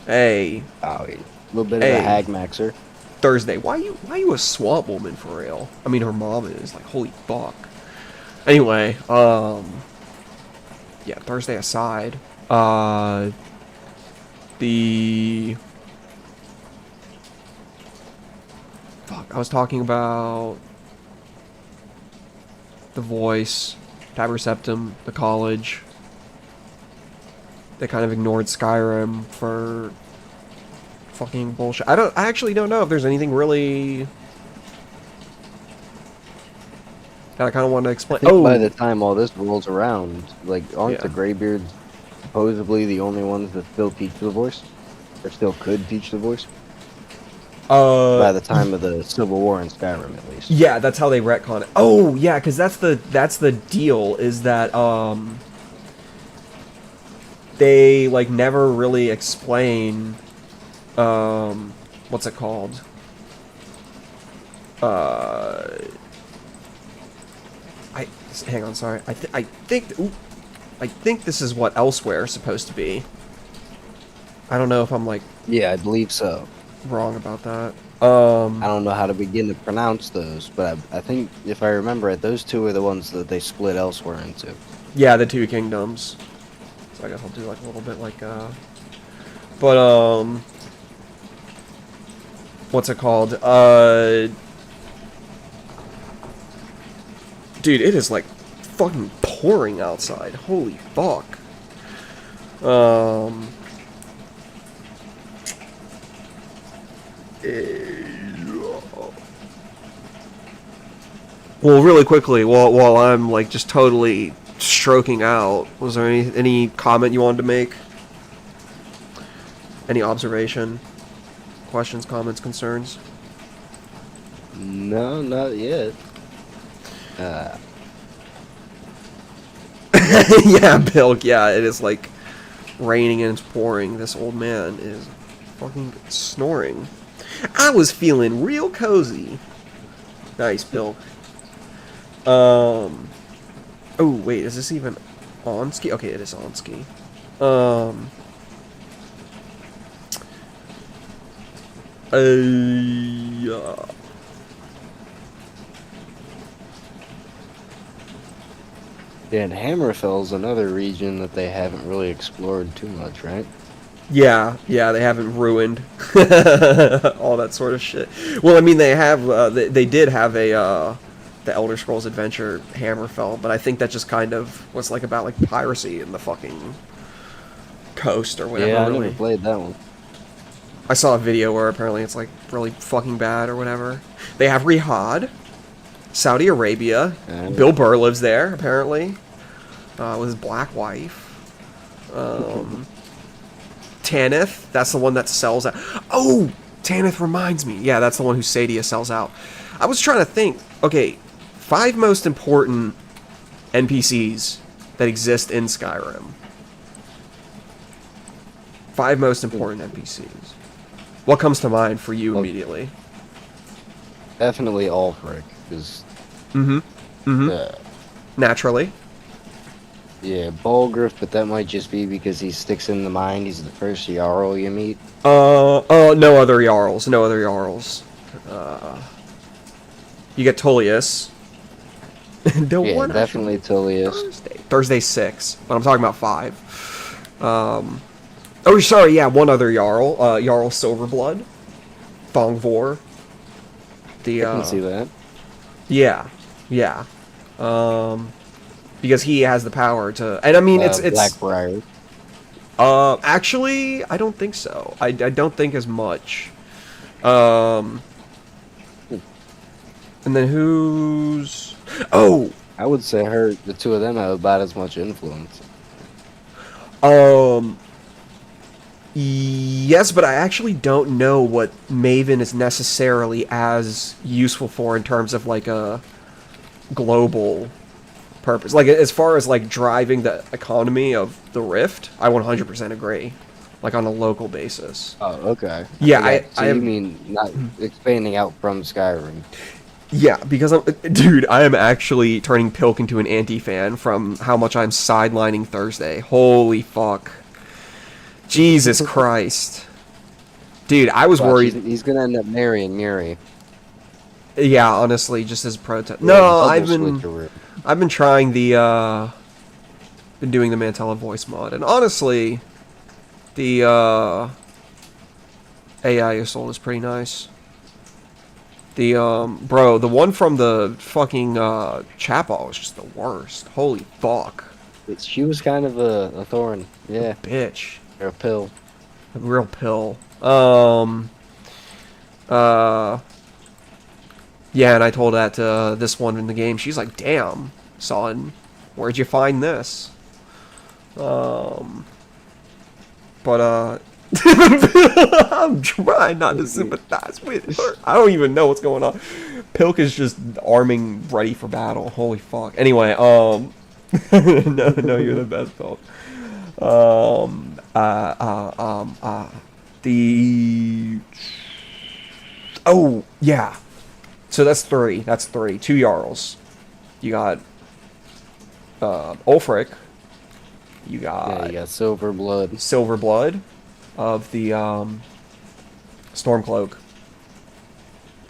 Hey, Oh, yeah. A little bit Hey. of a hag maxer. Thursday. Why you a swamp woman for real? I mean, her mom is like, holy fuck. Anyway, yeah, Thursday aside, the fuck, I was talking about The Voice, Tiber Septim, the college. They kind of ignored Skyrim for fucking bullshit. I actually don't know if there's anything really that I kind of want to explain. I think Oh, by the time all this rolls around, like, aren't Yeah. the Greybeards supposedly the only ones that still teach the voice? Or still could teach the voice? By the time of the Civil War in Skyrim, at least. yeah, that's how they retcon it. Oh, yeah, because that's the deal is that they like never really explain what's it called? Hang on, sorry. I think this is what Elsewhere is supposed to be. I don't know if I'm like Yeah, I believe so. wrong about that. I don't know how to begin to pronounce those, but I think, if I remember it, those two are the ones that they split Elsewhere into. Yeah, the Two Kingdoms. So I guess I'll do like a little bit like but what's it called? Dude, it is like fucking pouring outside. Holy fuck. Well, really quickly, while I'm like just totally stroking out, was there any comment you wanted to make? Any observation? Questions, comments, concerns? No, not yet. Yeah, Bill, yeah, it is like raining and it's pouring. This old man is fucking snoring. I was feeling real cozy. Nice, Bill. Oh, wait, is this even on ski? Okay, it is on ski. Yeah. Yeah, and Hammerfell's another region that they haven't really explored too much, right? Yeah, yeah, they haven't ruined all that sort of shit. Well, I mean, they have, they did have the Elder Scrolls Adventure Hammerfell, but I think that just kind of was like about like piracy in the fucking coast or whatever. Yeah, I never Really, played that one. I saw a video where apparently it's like really fucking bad or whatever. They have Riyadh, Saudi Arabia. Bill Burr lives there apparently, with his black wife. Tanith, that's the one that sells out. Oh, Tanith reminds me. Yeah, that's the one who Sadia sells out. I was trying to think. Okay, 5 most important NPCs that exist in Skyrim. 5 most important NPCs. What comes to mind for you immediately? Definitely Ulfric, because Naturally. yeah, Bulgriff, but that might just be because he sticks in the mind. He's the first Jarl you meet. No other Jarls. No other Jarls. You get Tullius. The Yeah, one definitely Tullius. Thursday 6, but I'm talking about 5. Oh, sorry, yeah, one other Jarl. Jarl Silverblood. Thongvor. The, I can see that. Yeah, yeah. Because he has the power to, and I mean, it's Blackbriar. Actually, I don't think so. I don't think as much. And then who's? Oh, I would say the two of them have about as much influence. yes, but I actually don't know what Maven is necessarily as useful for in terms of like a global purpose. Like as far as like driving the economy of the Rift, I 100% agree. Like on a local basis. Oh, okay. Yeah, So you mean not expanding out from Skyrim? Yeah, because dude, I am actually turning Pilk into an anti-fan from how much I'm sidelining Thursday. Holy fuck. Jesus Christ. Dude, I was worried. He's gonna end up marrying Miri. Yeah, honestly, just as protest. Yeah, No, switcheroo. I've been trying the been doing the Mantella voice mod, and honestly, the AI you sold is pretty nice. The bro, the one from the fucking Chapel was just the worst. Holy fuck. She was kind of a thorn. Yeah, Bitch. or a pill. A real pill. Yeah, and I told that to this one in the game. She's like, "Damn, son, where'd you find this?" But I'm trying not to sympathize with her. I don't even know what's going on. Pilk is just arming, ready for battle. Holy fuck. Anyway, no, you're the best, Pilk. Oh, yeah. So that's 3. That's 3. 2 Jarls. You got Ulfric. You got Silverblood. Silverblood of the Stormcloak.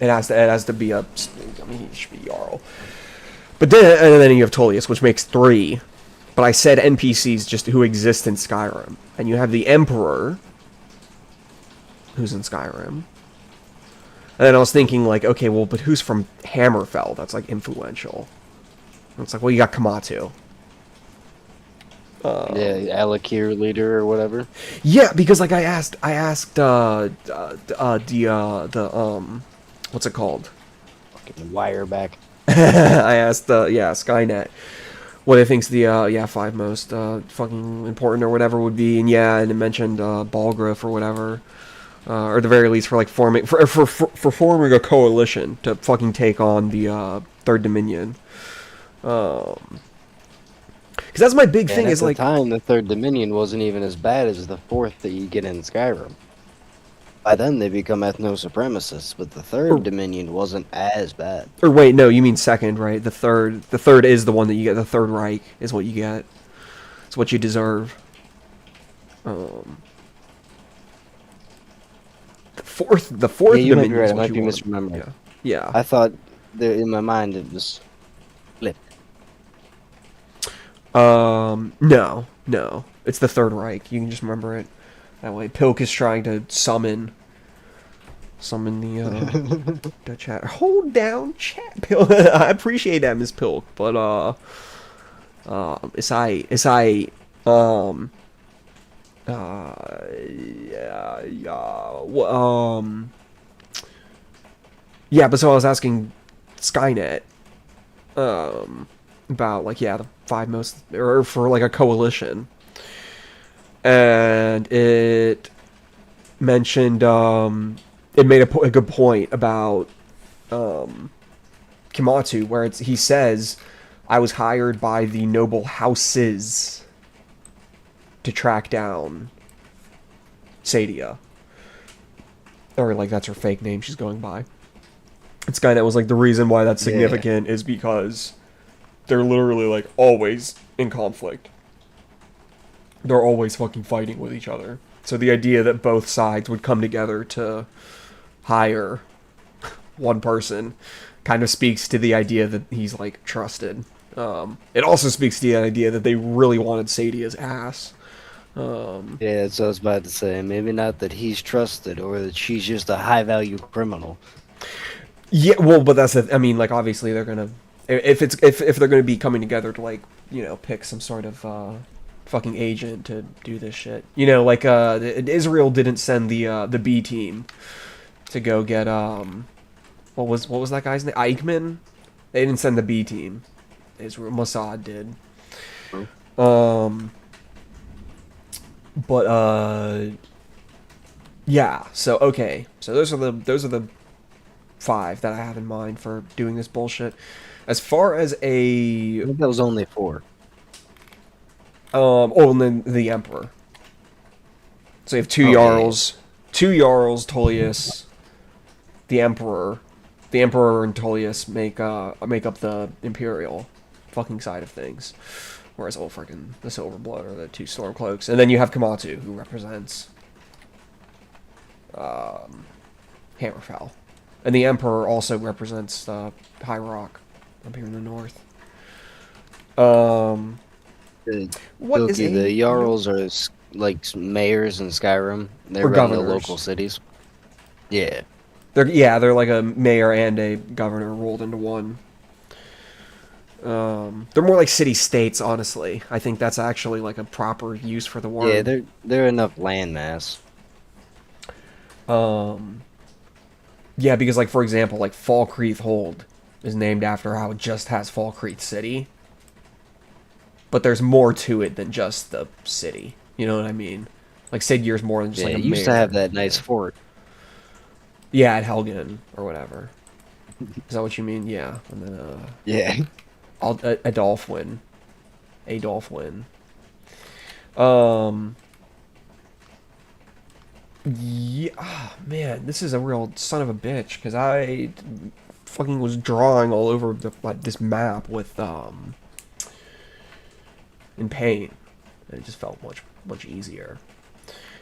It has to be a. I mean, he should be Jarl. But then you have Tullius, which makes 3. But I said NPCs just who exist in Skyrim, and you have the Emperor, who's in Skyrim. And then I was thinking, like, okay, well, but who's from Hammerfell that's, like, influential? And it's like, well, you got Kamatu. Yeah, Alakir leader or whatever. Yeah, because, like, I asked, what's it called? Fucking wire back. I asked, Skynet, what it thinks the, 5 most, fucking important or whatever would be, and it mentioned, Balgruuf or whatever. Or at the very least for like forming forming a coalition to fucking take on the Third Dominion. Because that's my big thing. Is at like the time the Third Dominion wasn't even as bad as the 4th that you get in Skyrim. By then they become ethno-supremacists, but the Third Dominion wasn't as bad. Or wait, no, you mean second, right? The third is the one that you get. The Third Reich is what you get. It's what you deserve. The fourth Yeah, you might be Dominion right. is I what might you be want. misremembering. Yeah. I thought in my mind it was flipped. No. It's the Third Reich. You can just remember it. That way, Pilk is trying to summon the chat. Hold down, chat, Pilk. I appreciate that, Miss Pilk, but um, yeah, but so I was asking Skynet, about like the five most, or for like a coalition, and it mentioned it made a good point about Kimatu, where he says, I was hired by the noble houses to track down Sadia, or like that's her fake name she's going by. And Skynet was like, the reason why that's significant is because they're literally like always in conflict. They're always fucking fighting with each other. So the idea that both sides would come together to hire one person kind of speaks to the idea that he's like trusted. It also speaks to the idea that they really wanted Sadia's ass. Yeah, that's what I was about to say. Maybe not that he's trusted, or that she's just a high-value criminal. Yeah, well, but that's I mean, like obviously they're gonna, if they're gonna be coming together to like pick some sort of fucking agent to do this shit. Like Israel didn't send the B team to go get what was that guy's name? Eichmann. They didn't send the B team. Israel, Mossad did. But yeah. So okay. So those are the five that I have in mind for doing this bullshit. As far as I think that was only 4. and then the Emperor. So you have two Jarls, Tullius, the Emperor. The Emperor and Tullius make up the Imperial fucking side of things. Whereas freaking the Silverblood are the two Stormcloaks. And then you have Kamatu, who represents Hammerfell. And the Emperor also represents High Rock up here in the north. What is the Jarls are like mayors in Skyrim. They run the local cities. Yeah. They're like a mayor and a governor rolled into one. They're more like city-states, honestly. I think that's actually like a proper use for the word. Yeah, they're enough landmass. Yeah, because like for example, like Falkreath Hold is named after how it just has Falkreath City. But there's more to it than just the city. You know what I mean? Like Sigyr's more than just like a it used to have that nice fort. Yeah, at Helgen or whatever. Is that what you mean? Yeah. And then yeah. Adolfwin. Yeah, man, this is a real son of a bitch because I fucking was drawing all over this map with in paint, and it just felt much easier.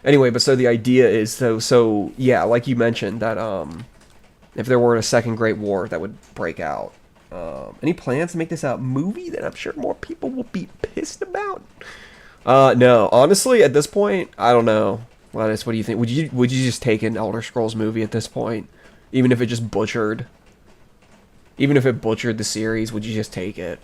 Anyway, but so the idea is so yeah, like you mentioned that if there were a second Great War that would break out, any plans to make this a movie that I'm sure more people will be pissed about? No, honestly, at this point, I don't know. Lettuce, what do you think? Would you just take an Elder Scrolls movie at this point, even if it just butchered? Even if it butchered the series, would you just take it?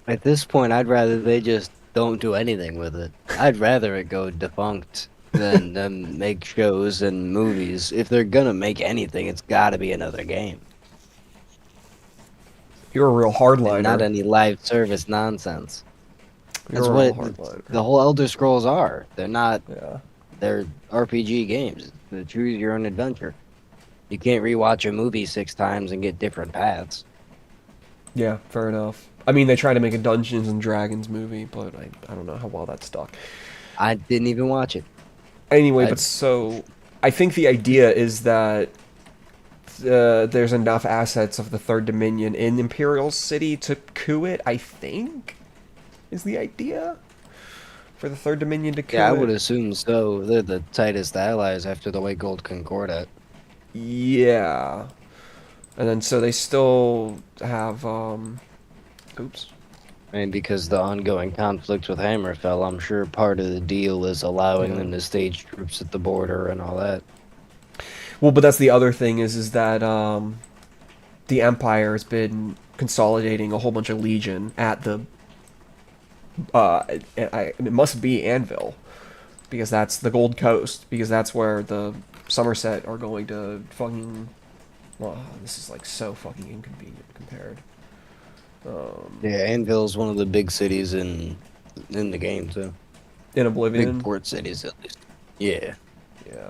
At this point, I'd rather they just don't do anything with it. I'd rather it go defunct than them make shows and movies. If they're gonna make anything, it's gotta be another game. You're a real hardliner. And not any live service nonsense. That's what the whole Elder Scrolls are. They're not. Yeah. They're RPG games. They choose your own adventure. You can't rewatch a movie 6 times and get different paths. Yeah, fair enough. I mean, they tried to make a Dungeons and Dragons movie, but I don't know how well that stuck. I didn't even watch it. Anyway, but so I think the idea is that there's enough assets of the Third Dominion in Imperial City to coup it, I think, is the idea for the Third Dominion to coup Yeah, I it. would assume so. They're the tightest allies after the White Gold Concordat. Yeah. And then so they still have oops. I mean, because the ongoing conflict with Hammerfell, I'm sure part of the deal is allowing Yeah. them to stage troops at the border and all that. Well, but that's the other thing is that the Empire has been consolidating a whole bunch of legion at the it must be Anvil, because that's the Gold Coast, because that's where the Somerset are going to fucking. Well, this is like so fucking inconvenient compared. Yeah, Anvil's one of the big cities in the game too. In Big Oblivion, port cities, at least. Yeah, yeah,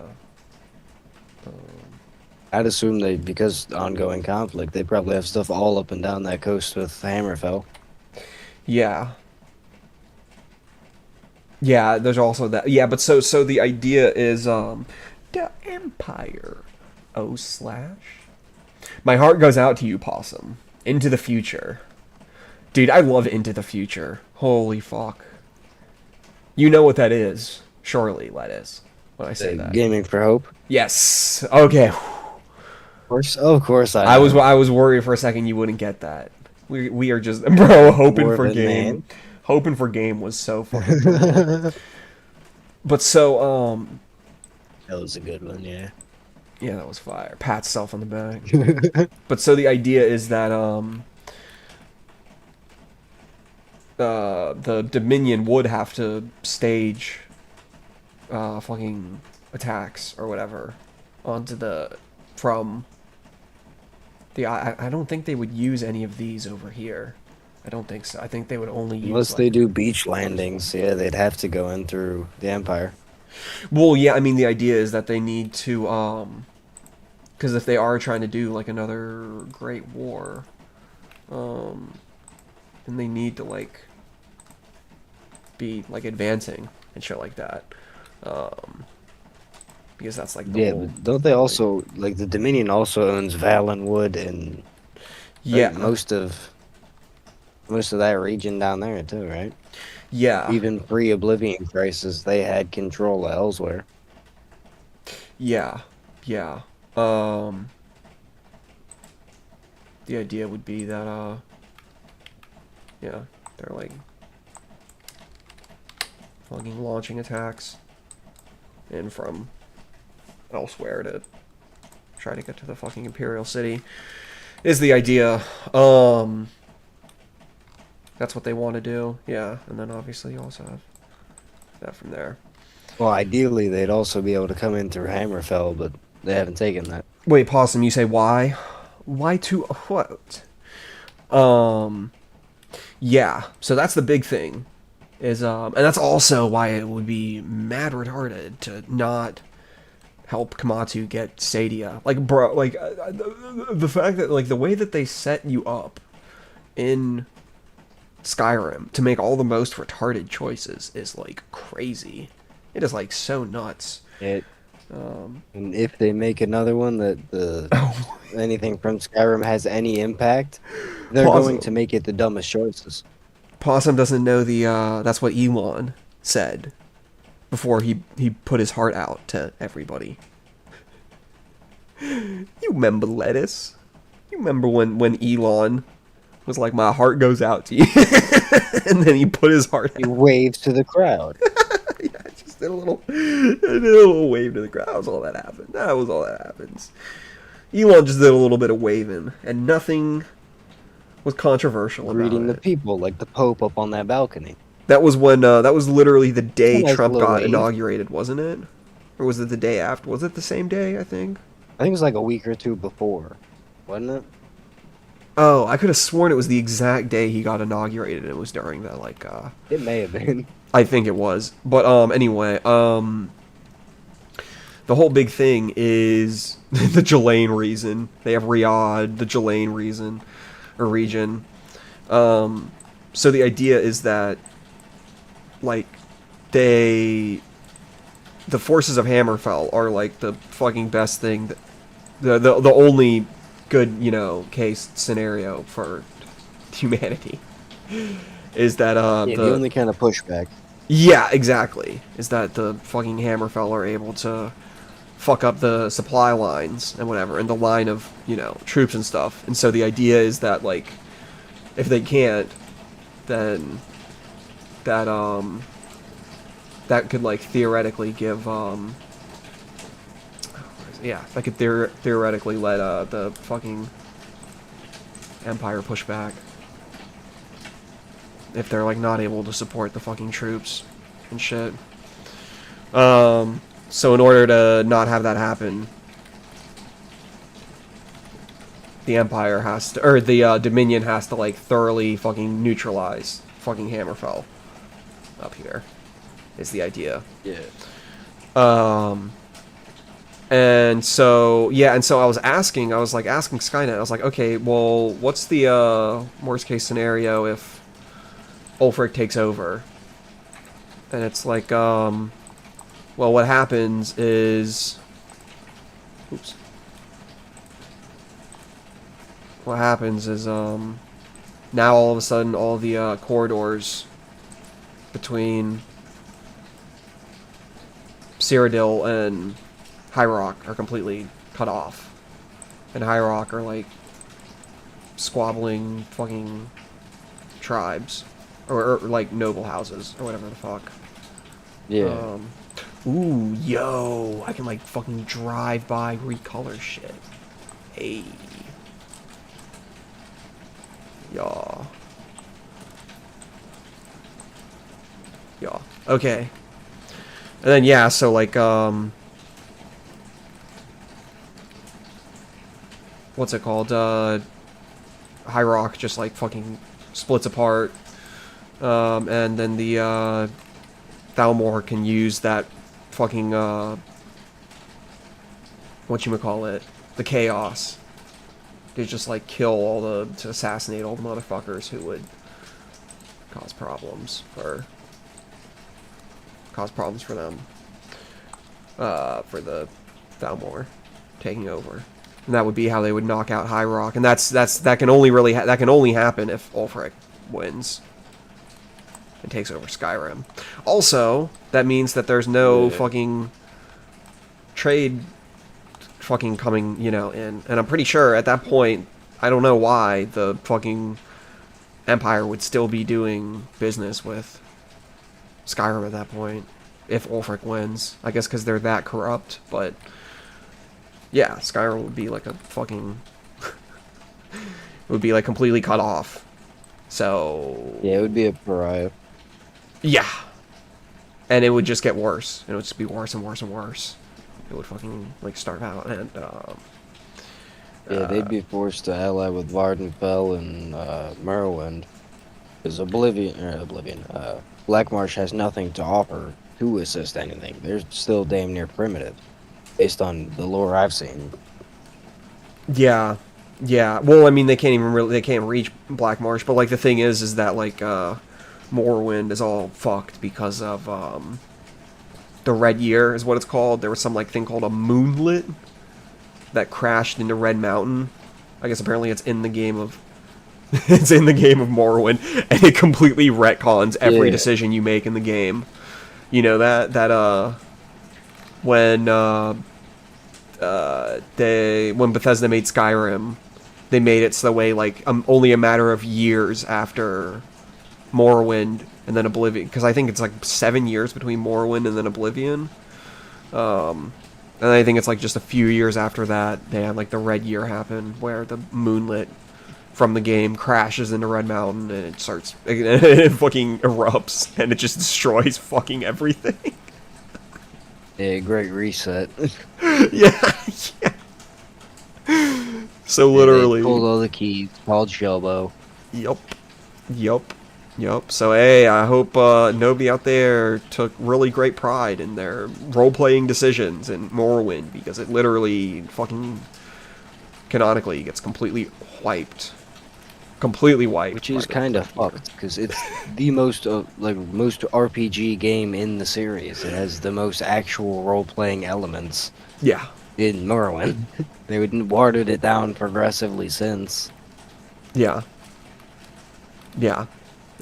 I'd assume they because ongoing conflict, they probably have stuff all up and down that coast with Hammerfell. yeah, yeah. There's also that. Yeah, but so the idea is the Empire. O slash. My heart goes out to you, Possum. Into the future. Dude, I love Into the Future. Holy fuck. You know what that is, surely, Lettuce, when I say that. Gaming for Hope. Yes. Okay. Of course, I know. was worried for a second you wouldn't get that. We are just bro hoping for Morbid game. man. Hoping for game was so fucking cool. But so That was a good one, yeah. yeah, that was fire. Pat self on the back. But so the idea is that the Dominion would have to stage fucking attacks or whatever onto the from the I don't think they would use any of these over here. I don't think so. I think they would only use Unless like, they do beach landings, yeah, they'd have to go in through the Empire. well, yeah, I mean the idea is that they need to because if they are trying to do like another Great War, then they need to like be like advancing and shit like that, because that's like the Yeah, whole, but don't they also like the Dominion also owns Valenwood and yeah, most of that region down there too, right? yeah, Even pre-Oblivion Crisis, they had control of Elsewhere. yeah, yeah. The idea would be that yeah, they're like fucking launching attacks in from elsewhere to try to get to the fucking Imperial City is the idea. That's what they want to do. Yeah, and then obviously you also have that from there. Well, ideally, they'd also be able to come in through Hammerfell, but they haven't taken that. Wait, Possum, you say why? Why to what? Yeah, so that's the big thing. Is and that's also why it would be mad retarded to not help Kamatu get Stadia. Like, bro, like the fact that like the way that they set you up in Skyrim to make all the most retarded choices is like crazy. It is like so nuts. And if they make another one that anything from Skyrim has any impact, they're Pause. going to make it the dumbest choices. Possum doesn't know the that's what Elon said before he put his heart out to everybody. You remember Lettuce? You remember when Elon was like, my heart goes out to you, and then he put his heart He out. waves to the crowd. Yeah, just did a little wave to the crowd. That was all that happened. That was all that happens. Elon just did a little bit of waving, and nothing was controversial about Greeting the it. people like the Pope up on that balcony. That was when that was literally the day Nice Trump little got wave. inaugurated, wasn't it? Or was it the day after? Was it the same day, I think? I think it was like a week or two before, wasn't it? Oh, I could have sworn it was the exact day he got inaugurated. It was during the like It may have been. I think it was. But anyway, the whole big thing is the Jalain reason. They have Riyadh, the Jalain reason or region. So the idea is that like the forces of Hammerfell are like the fucking best thing that, the only good, you know, case scenario for humanity is that Yeah, the only kind of pushback. yeah, exactly. Is that the fucking Hammerfell are able to fuck up the supply lines and whatever, and the line of, you know, troops and stuff. And so the idea is that, like, if they can't, then that that could like theoretically give yeah, that could theoretically let the fucking Empire push back if they're like not able to support the fucking troops and shit. So in order to not have that happen, the Empire has to, or the Dominion has to like thoroughly fucking neutralize fucking Hammerfell up here, is the idea. Yeah. And so, yeah, and so I was asking Skynet, I was like, okay, well, what's the worst case scenario if Ulfric takes over? And it's like, well, what happens is, oops. What happens is, now all of a sudden all the corridors between Cyrodiil and High Rock are completely cut off. And High Rock are like squabbling fucking tribes. Or like noble houses, or whatever the fuck. Yeah. Ooh, yo, I can like fucking drive by, recolor shit. Hey. Yeah. Yeah. Okay. And then yeah, so like what's it called? High Rock just like fucking splits apart. And then the Thalmor can use that fucking whatchamacallit, the chaos to just like kill all the, to assassinate all the motherfuckers who would cause problems for them, for the Thalmor taking over. And that would be how they would knock out High Rock, and that can only happen if Ulfric wins and takes over Skyrim. Also, that means that there's no fucking trade fucking coming, you know, in. And I'm pretty sure at that point, I don't know why the fucking Empire would still be doing business with Skyrim at that point, if Ulfric wins. I guess because they're that corrupt, but yeah, Skyrim would be like a fucking... it would be like completely cut off. So... yeah, it would be a pariah. Yeah. And it would just get worse. It would just be worse and worse and worse. It would fucking, like, start out and, yeah, they'd be forced to ally with Vardenfell and, Morrowind. Because Blackmarsh has nothing to offer to assist anything. They're still damn near primitive, based on the lore I've seen. yeah. Yeah. Well, I mean, they can't reach Blackmarsh, but, like, the thing is that, like, Morrowind is all fucked because of, the Red Year is what it's called. There was some, like, thing called a moonlet that crashed into Red Mountain. I guess apparently it's in the game of... it's in the game of Morrowind, and it completely retcons every decision you make in the game. You know, when Bethesda made Skyrim, they made it so the way, like, only a matter of years after Morrowind and then Oblivion, because I think it's like 7 years between Morrowind and then Oblivion. And I think it's like just a few years after that, they had like the Red Year happen, where the moonlit from the game crashes into Red Mountain and it starts, it fucking erupts and it just destroys fucking everything. Yeah, great reset. Yeah. So literally, they pulled all the keys, called Shelbo. Yup. So, hey, I hope nobody out there took really great pride in their role-playing decisions in Morrowind, because it literally fucking canonically gets completely wiped. Completely wiped. Which is kind of fucked, because it's the most most RPG game in the series. It has the most actual role-playing elements. Yeah. In Morrowind. They would watered it down progressively since. Yeah.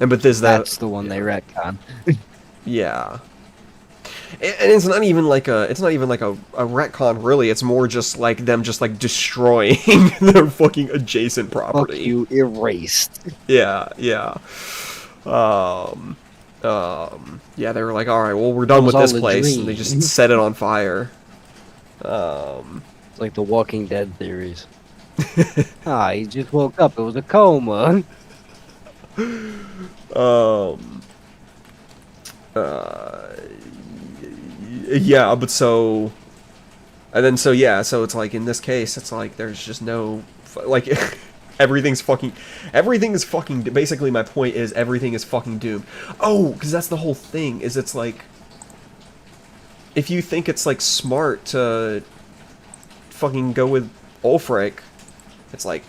And Bethesda... that's the one they retcon. Yeah. And it's not even like a retcon, really. It's more just like them just like destroying their fucking adjacent property. Fuck you, erased. Yeah. Yeah, they were like, all right, well, we're done It was with all this a place, and they dream. just set it on fire. It's like the Walking Dead theories. He just woke up. It was a coma. Um, uh, yeah, but so, and then so yeah, so it's like in this case, it's like there's just no, like, everything is fucking. Basically, my point is everything is fucking doomed. Oh, because that's the whole thing. Is it's like, if you think it's like smart to fucking go with Ulfric, it's like,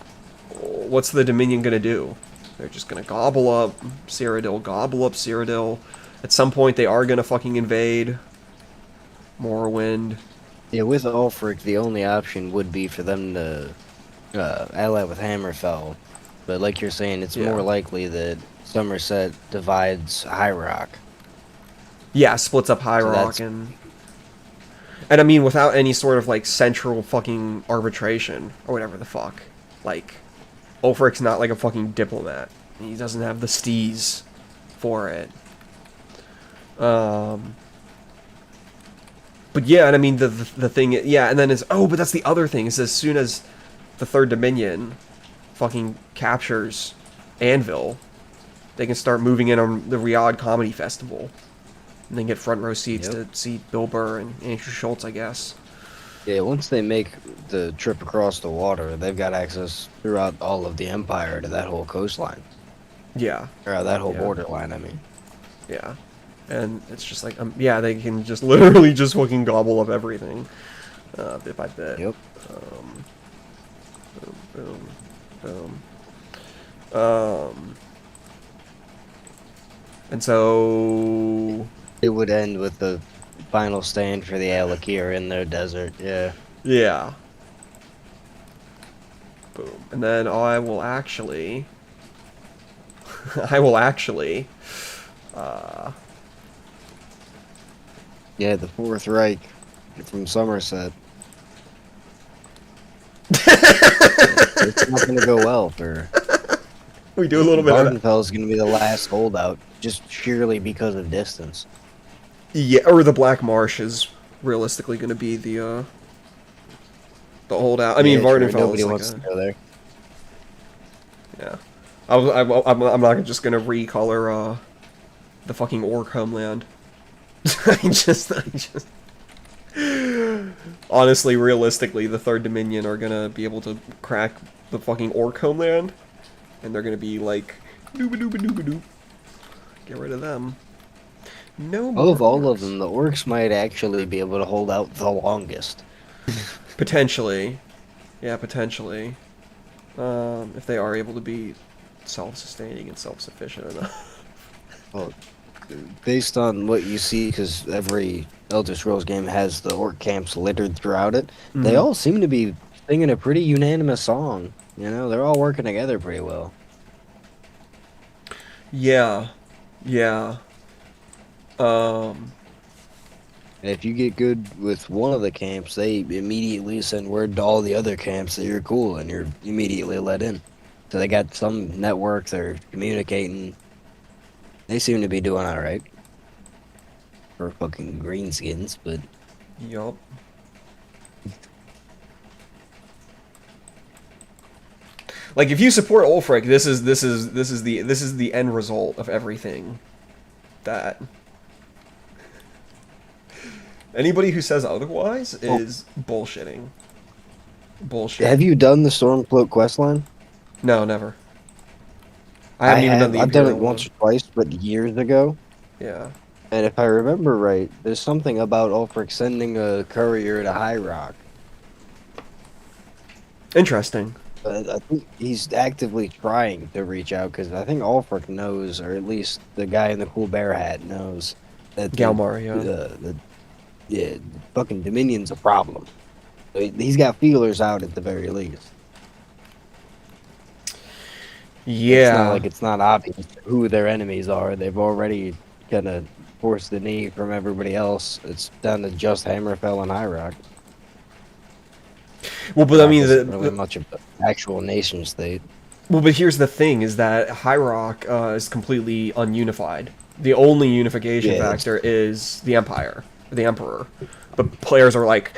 what's the Dominion gonna do? They're just gonna gobble up Cyrodiil. At some point, they are gonna fucking invade Morrowind. Yeah, with Ulfric, the only option would be for them to ally with Hammerfell. But like you're saying, it's more Yeah. likely that Somerset divides High Rock. Yeah, splits up High So Rock that's and I mean, without any sort of like central fucking arbitration or whatever the fuck. Like, Ulfric's not like a fucking diplomat. He doesn't have the steez for it. But yeah, and I mean the thing, yeah, and then is but that's the other thing is as soon as the Third Dominion fucking captures Anvil, they can start moving in on the Riyadh Comedy Festival, and then get front row seats to see Bill Burr and Andrew Schultz, I guess. Yeah, once they make the trip across the water, they've got access throughout all of the Empire to that whole coastline. Yeah, Or that whole Yeah. borderline, I mean. yeah, and it's just like yeah, they can just literally just fucking gobble up everything, bit by bit. Yep. Boom, boom, boom. And so It would end with the final stand for the Alakir in their desert, yeah. yeah, boom, and then I will actually, Yeah, the Fourth Reich from Somerset. It's not going to go well for... we do a little bit of that. Vardenfell's going to be the last holdout, just sheerly because of distance. Yeah, or the Black Marsh is realistically going to be the holdout. I mean, Yeah, sure, Vardenfell nobody is like wants to go there. yeah. I'm not just going to recolor the fucking Orc homeland. I just honestly, realistically, the Third Dominion are gonna be able to crack the fucking Orc homeland, and they're gonna be like, dooba dooba dooba doop. Get rid of them. No more Of all of orcs. them, the Orcs might actually be able to hold out the longest. Potentially, yeah, potentially. If they are able to be self-sustaining and self-sufficient enough. Well, based on what you see, because every Elder Scrolls game has the Orc camps littered throughout it, they Mhm. all seem to be singing a pretty unanimous song. You know, they're all working together pretty well. Yeah, yeah. And if you get good with one of the camps, they immediately send word to all the other camps that you're cool and you're immediately let in. So they got some network, they're communicating. They seem to be doing alright. For fucking greenskins, but Yup. Like, if you support Ulfric, this is the end result of everything. That anybody who says otherwise is bullshitting. Bullshit. have you done the Stormcloak questline? No, never. I haven't even done the I've done it Imperial once or one. twice, but years ago. Yeah. And if I remember right, there's something about Ulfric sending a courier to High Rock. Interesting. But I think he's actively trying to reach out because I think Ulfric knows, or at least the guy in the cool bear hat knows that Galmar, yeah. the fucking Dominion's a problem. So he's got feelers out at the very least. Yeah. It's not like it's not obvious who their enemies are. They've already kind of forced the knee from everybody else. It's down to just Hammerfell and High Rock. Well, but I mean, Not really much of an actual nation state. Well, but here's the thing: is that High Rock is completely ununified. The only unification Yeah, factor is the Empire, the Emperor. But players are like,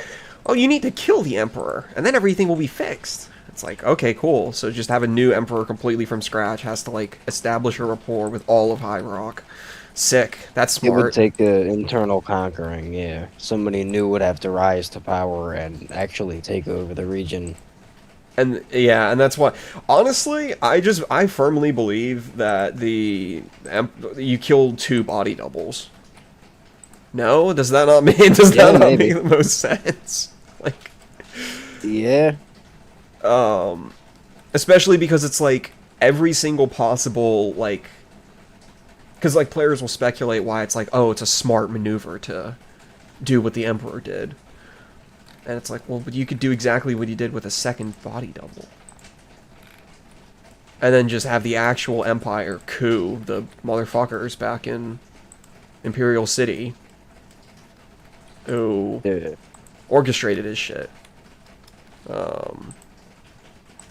"Oh, you need to kill the Emperor, and then everything will be fixed." It's like, okay, cool. So just have a new Emperor completely from scratch has to like establish a rapport with all of High Rock. Sick. That's it would smart. take internal conquering. Yeah, somebody new would have to rise to power and actually take over the region. And yeah, and that's why. Honestly, I firmly believe that you killed two body doubles. No, does that not mean? Does Yeah, that not make maybe. the most sense? Like, Yeah, especially because it's like every single possible like, because like players will speculate why it's like, oh, it's a smart maneuver to do what the Emperor did, and it's like, well, but you could do exactly what you did with a second body double. And then just have the actual Empire coup the motherfuckers back in Imperial City who yeah. orchestrated his shit.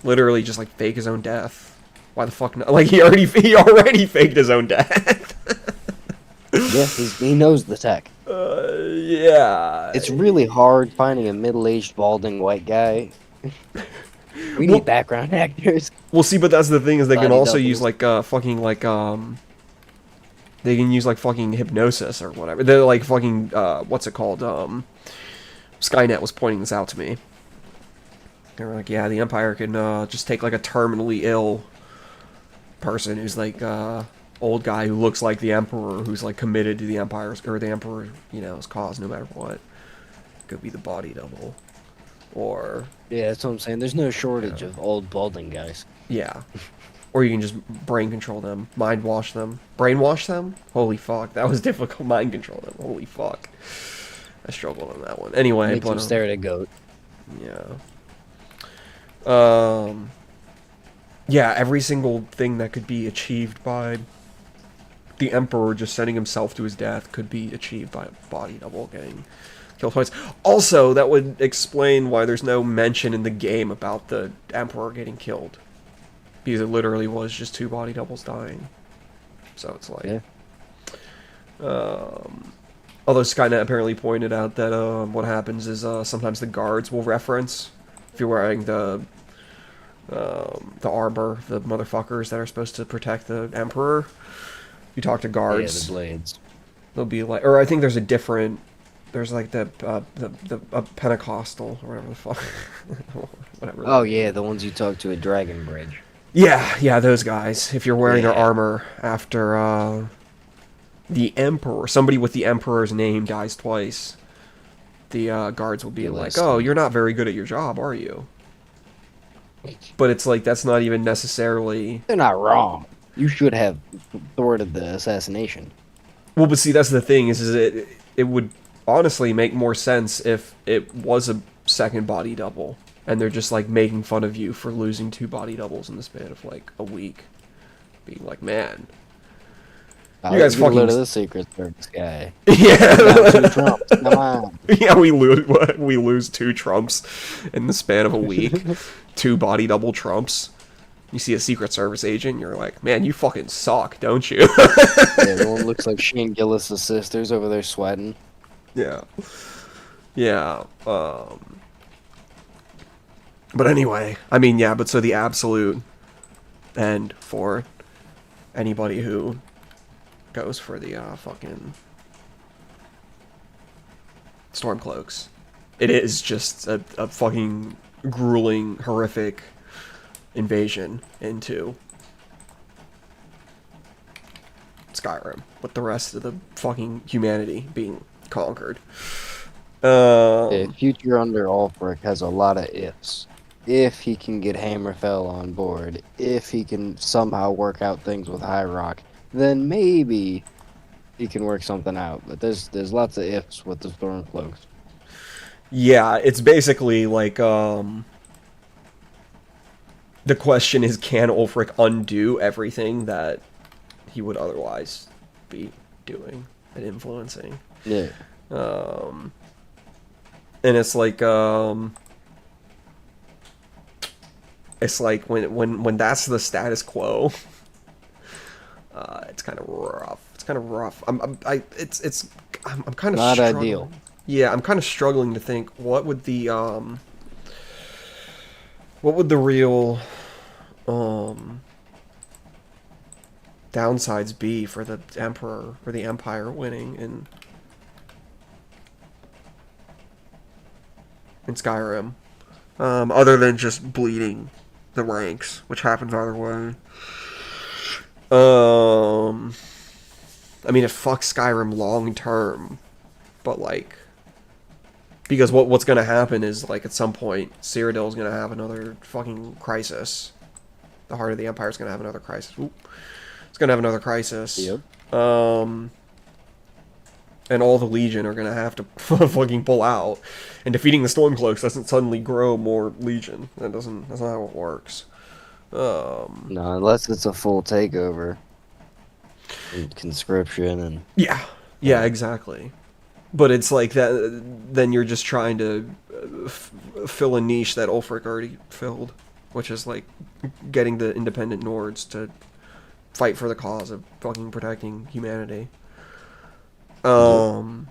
Literally just like fake his own death. Why the fuck not? Like he already faked his own death. Yeah, he knows the tech. Yeah. It's really hard finding a middle-aged, balding white guy. We Well, need background actors. we'll see, but that's the thing is they can Body also use doubles. like fucking like they can use like fucking hypnosis or whatever. They're like fucking what's it called? Skynet was pointing this out to me. They were like, yeah, the Empire can just take like a terminally ill person who's like old guy who looks like the Emperor, who's like committed to the Empire's or the Emperor, you know, his cause no matter what. Could be the body double, or Yeah, that's what I'm saying. There's no shortage of old balding guys. yeah, or you can just brain control them, mind wash them, brainwash them. Holy fuck, that was difficult. Mind control them. Holy fuck, I struggled on that one. Anyway, Make them stare at a goat. yeah. Yeah, every single thing that could be achieved by the Emperor just sending himself to his death could be achieved by a body double getting killed twice. Also, that would explain why there's no mention in the game about the Emperor getting killed. Because it literally was just two body doubles dying. So it's like... Yeah. Although Skynet apparently pointed out that what happens is sometimes the guards will reference, if you're wearing the armor, the motherfuckers that are supposed to protect the Emperor. You talk to Yeah, guards, the blades. they'll be like, or I think there's a different, there's like the Pentecostal or whatever the fuck, whatever. Oh yeah, the ones you talk to at Dragon Bridge. Yeah, those guys. If you're wearing their Yeah. armor after the Emperor, somebody with the Emperor's name dies twice, the guards will be Yeah, like, listen. "Oh, you're not very good at your job, are you?" But it's like that's not even necessarily. They're not wrong. You should have thwarted the assassination. Well, but see, that's the thing is it would honestly make more sense if it was a second body double, and they're just like making fun of you for losing two body doubles in the span of like a week, being like, man, you guys Get a load fucking of the Secret Service guy. yeah, Down two Trumps. Come on. yeah, we lose two Trumps in the span of a week, two body double Trumps. You see a Secret Service agent, you're like, man, you fucking suck, don't you? Yeah, the one looks like Shane Gillis' sisters over there sweating. Yeah. Yeah. But anyway, I mean, yeah, but so the absolute end for anybody who goes for the fucking Stormcloaks. It is just a fucking grueling, horrific invasion into Skyrim, with the rest of the fucking humanity being conquered. Yeah, Future Under Ulfric has a lot of ifs. If he can get Hammerfell on board, if he can somehow work out things with High Rock, then maybe he can work something out. But there's lots of ifs with the Stormcloaks. Yeah, it's basically like, the question is, can Ulfric undo everything that he would otherwise be doing and influencing? Yeah. And it's like, it's like when that's the status quo, it's kind of rough. It's kind of rough. I'm kind of Not struggling. ideal. Yeah, I'm kind of struggling to think what would the real um downsides be for the emperor or the empire winning in Skyrim, other than just bleeding the ranks, which happens either way. I mean, it fucks Skyrim long term, but like, because what's gonna happen is like at some point, Cyrodiil's gonna have another fucking crisis. The heart of the Empire's gonna have another crisis. Oop. It's gonna have another crisis. Yep. And all the Legion are gonna have to fucking pull out. And defeating the Stormcloaks doesn't suddenly grow more Legion. That's not how it works. No, unless it's a full takeover. And conscription and Yeah, exactly. But it's like that. Then you're just trying to fill a niche that Ulfric already filled, which is like getting the independent Nords to fight for the cause of fucking protecting humanity. What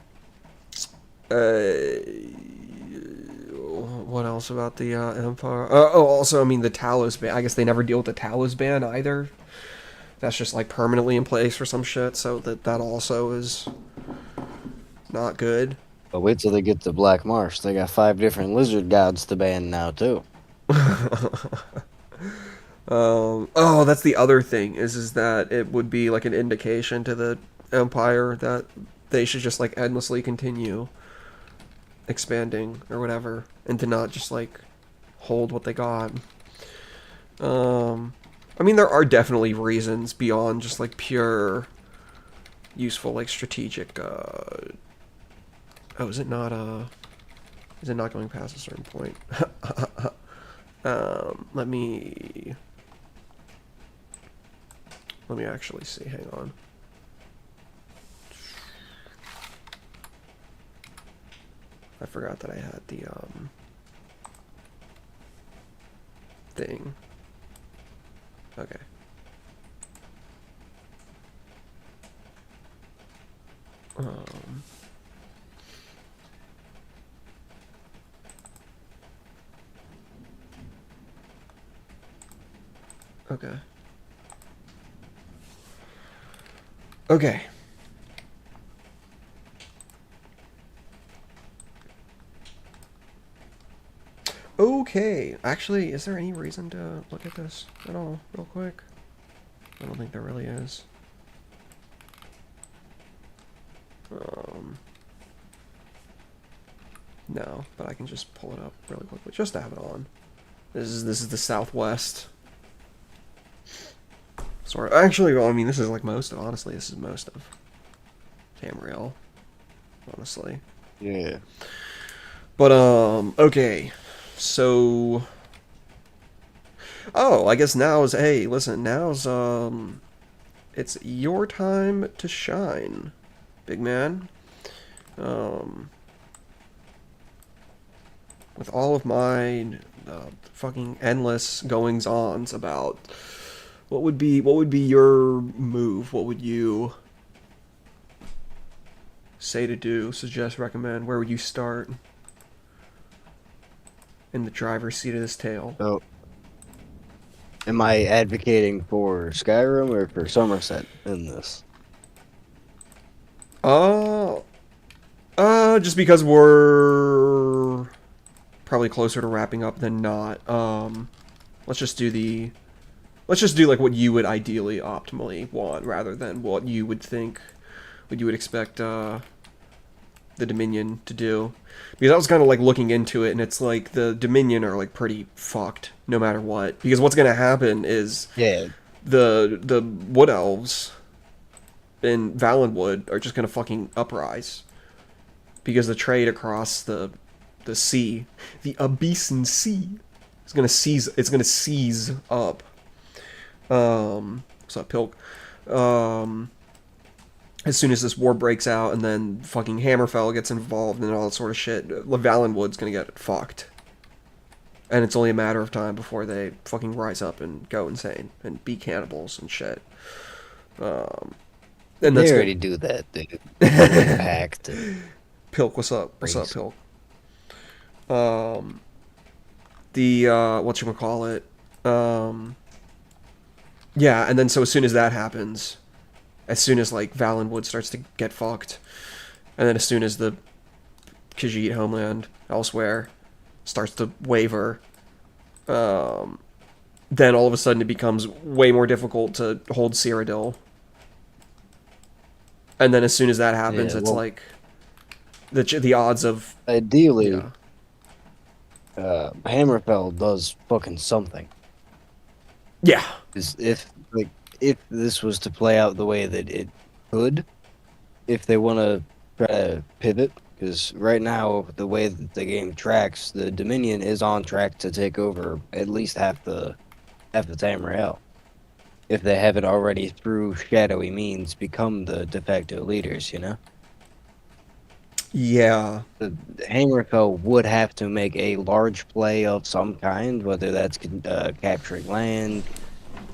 else about the Empire? Also, I mean, the Talos ban. I guess they never deal with the Talos ban either. That's just like permanently in place for some shit, so that also is not good. but wait till they get to Black Marsh. They got 5 different lizard gods to ban now too. Oh, that's the other thing is that it would be like an indication to the Empire that they should just like endlessly continue expanding or whatever, and to not just like hold what they got. I mean, there are definitely reasons beyond just like pure useful like strategic. Oh, is it not going past a certain point? Let me actually see. Hang on. I forgot that I had the thing. Okay. Okay. Okay. Okay. Actually, is there any reason to look at this at all, real quick? I don't think there really is. No, but I can just pull it up really quickly, just to have it on. This is the Southwest. Sort of. Actually, well, I mean, this is like most of, honestly, this is most of Tamriel, honestly. Yeah. But, okay. So, oh, I guess now's, hey, listen, now's, it's your time to shine, big man. With all of my fucking endless goings-ons about what would be your move? What would you say to do, suggest, recommend? Where would you start in the driver's seat of this tale? So, am I advocating for Skyrim or for Somerset in this? Just because we're probably closer to wrapping up than not. Let's just do like what you would ideally optimally want rather than what you would think, what you would expect the Dominion to do. Because I was kind of like looking into it, and it's like the Dominion are like pretty fucked no matter what. Because what's gonna happen is the Wood Elves in Valenwood are just gonna fucking uprise. Because the trade across the sea, the Abyssine Sea, is gonna seize up. What's up, Pilk? As soon as this war breaks out, and then fucking Hammerfell gets involved and all that sort of shit, Valenwood's gonna get fucked. and it's only a matter of time before they fucking rise up and go insane and be cannibals and shit. And They that's already good. do that, dude. With packed and Pilk, what's up? What's up, crazy. Pilk? The whatchamacallit? Yeah, and then so as soon as that happens, as soon as like Valenwood starts to get fucked, and then as soon as the Khajiit homeland elsewhere starts to waver, then all of a sudden it becomes way more difficult to hold Cyrodiil. And then as soon as that happens, Yeah, it's well, like the odds of ideally, yeah Hammerfell does fucking something. yeah Is if this was to play out the way that it could, if they want to try to pivot, because right now the way that the game tracks, the Dominion is on track to take over at least half the Tamriel. If they haven't already, through shadowy means, become the de facto leaders, you know? yeah The Hammerfell would have to make a large play of some kind, whether that's capturing land,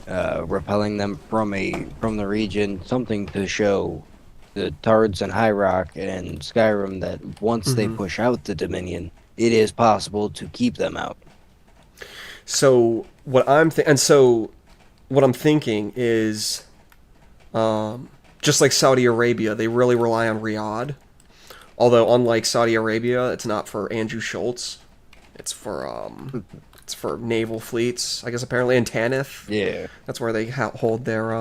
repelling them from the region, something to show the Tards and High Rock and Skyrim that once they hmm push out the Dominion, it is possible to keep them out. So what I'm thinking is, just like Saudi Arabia, they really rely on Riyadh. Although unlike Saudi Arabia, it's not for Andrew Schultz. It's for naval fleets. I guess apparently in Tanith. Yeah. That's where they hold their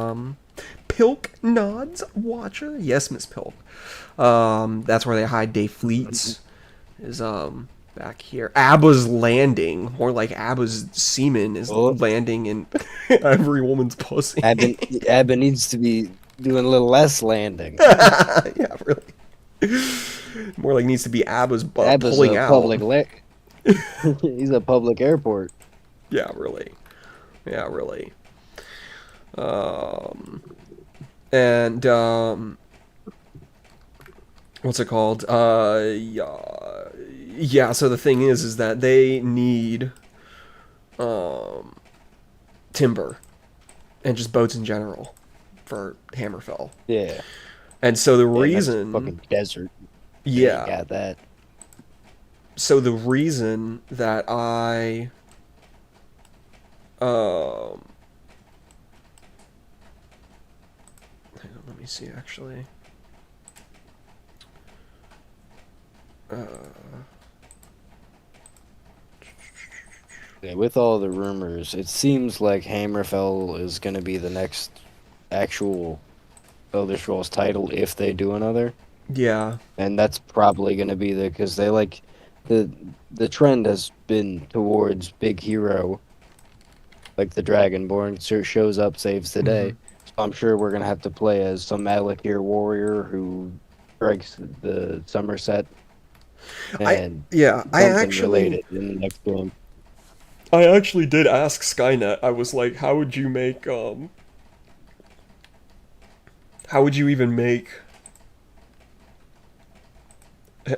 Pilk nods watcher. Yes, Miss Pilk. That's where they hide their fleets. Is back here. Abba's landing, more like Abba's semen, is Oh, landing in every woman's pussy. Abba needs to be doing a little less landing. Yeah, really. More like needs to be Abba's butt Abba's pulling a out. he's a public airport. Yeah, really. Yeah, really. Um, and what's it called? Yeah. So the thing is that they need timber and just boats in general for Hammerfell. Yeah. And so the Yeah, and that's reason, fucking desert. They ain't yeah. got that. So the reason that um, hang on, let me see actually. Yeah, with all the rumors, it seems like Hammerfell is going to be the next actual Elder Scrolls title if they do another, Yeah. and that's probably going to be because they like the the trend has been towards big hero, like the Dragonborn shows up, saves the hmm day. So I'm sure we're going to have to play as some Malakir warrior who strikes the Somerset I and yeah, something related in the next game. I actually did ask Skynet. I was like, how would you even make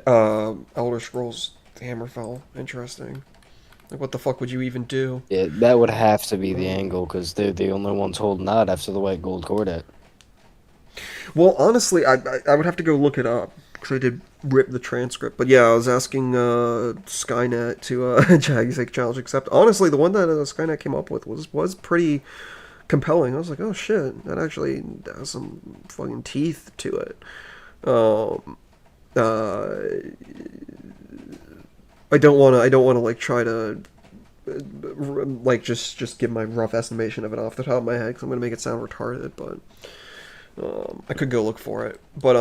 Elder Scrolls Hammerfell interesting? Like, what the fuck would you even do? Yeah, that would have to be the angle because they're the only ones holding out after the White Gold Cordet. Well, honestly, I would have to go look it up because I did rip the transcript. But yeah, I was asking Skynet to challenge accept. Honestly, the one that Skynet came up with was pretty compelling. I was like, oh shit, that actually has some fucking teeth to it. Um, uh, I don't want to like try to like just give my rough estimation of it off the top of my head because I'm gonna make it sound retarded, but I could go look for it. But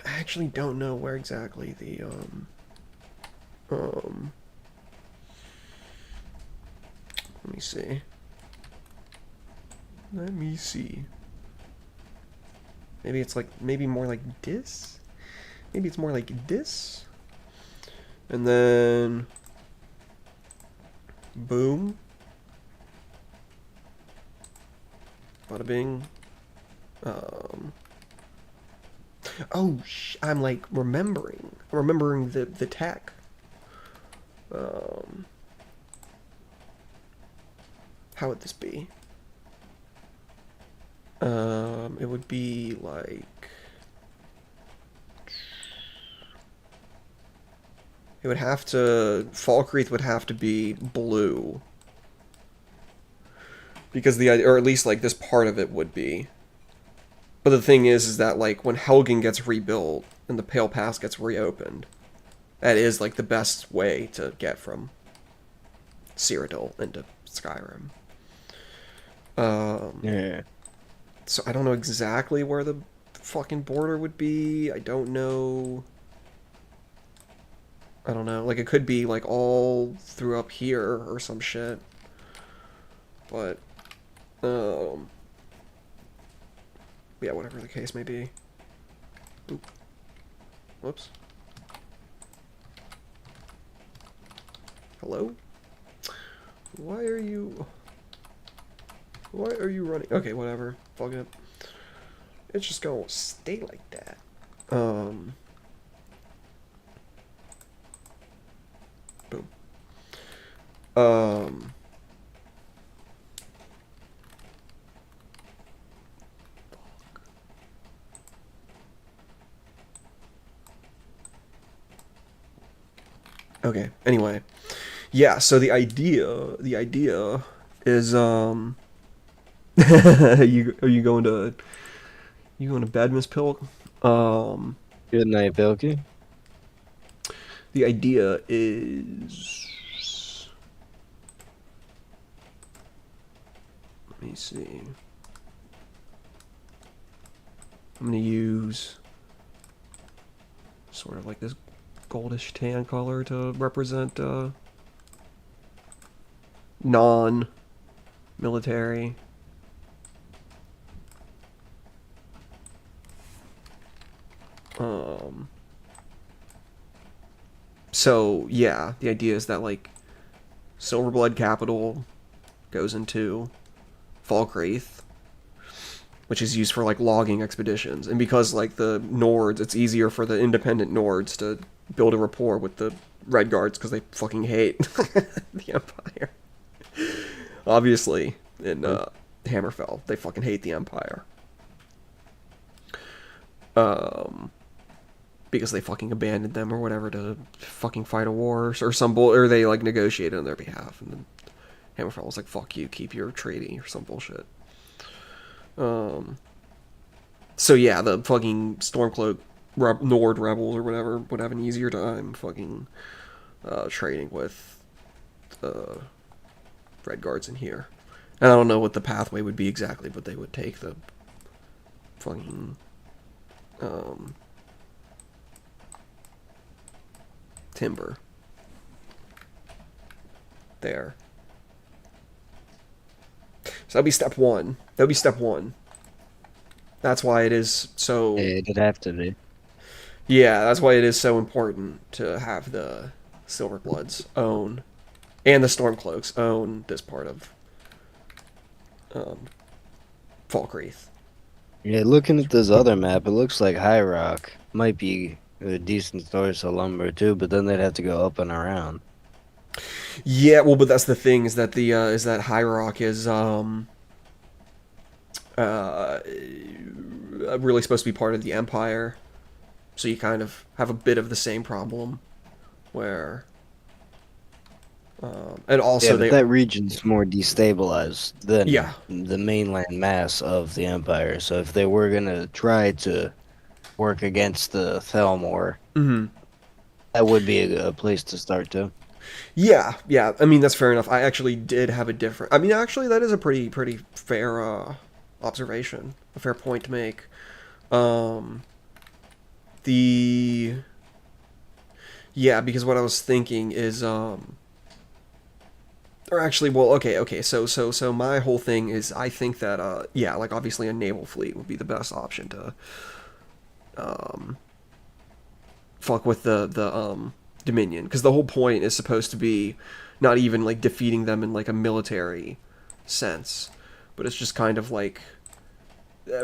I actually don't know where exactly the um let me see. Let me see. Maybe more like this. Maybe it's more like this. And then boom. Bada bing. Oh, I'm like remembering. remembering the tech. How would this be? It would be like... It would have to... Falkreath would have to be blue. Because or at least, like, this part of it would be. But the thing is that, like, when Helgen gets rebuilt and the Pale Pass gets reopened, that is, like, the best way to get from Cyrodiil into Skyrim. Yeah. So I don't know exactly where the fucking border would be. I don't know. Like, it could be, like, all through up here or some shit. But, yeah, whatever the case may be. Oop. Whoops. Hello? Why are you running? Okay, whatever. Fuck it. It's just gonna stay like that. Boom. Okay, anyway. Yeah, so the idea is, are you going to bed, Miss Pilk? Good night, Bilky. The idea is... Let me see. I'm going to use sort of like this goldish tan color to represent non-military. So yeah, the idea is that, like, Silverblood capital goes into Falkreath, which is used for, like, logging expeditions, and because, like, the Nords, it's easier for the independent Nords to build a rapport with the Red Guards because they fucking hate the Empire. Obviously, in Hammerfell, they fucking hate the Empire. Because they fucking abandoned them or whatever to fucking fight a war or some or they, like, negotiated on their behalf, and then Hammerfell was like, fuck you, keep your treaty or some bullshit. So yeah, the fucking Stormcloak Nord rebels or whatever would have an easier time fucking trading with Red Guards in here. And I don't know what the pathway would be exactly, but they would take the fucking timber there. So that'd be step one. That's why it is so... Yeah, it'd have to be. Yeah, that's why it is so important to have the Silverbloods own, and the Stormcloaks own, this part of Falkreath. Yeah, looking at this other map, it looks like High Rock might be a decent source of lumber too, but then they'd have to go up and around. Yeah, well, but that's the thing, is that the is that High Rock is really supposed to be part of the Empire, so you kind of have a bit of the same problem, where and also yeah, but that region's more destabilized than the mainland mass of the Empire. So if they were gonna try to work against the Thalmor, that would be a place to start too. Yeah. I mean, that's fair enough. I actually did have a different... I mean, actually, that is a pretty fair observation, a fair point to make. Yeah, because what I was thinking is or actually, well, okay. So my whole thing is, I think that yeah, like, obviously a naval fleet would be the best option to fuck with the Dominion, because the whole point is supposed to be not even, like, defeating them in, like, a military sense, but it's just kind of like,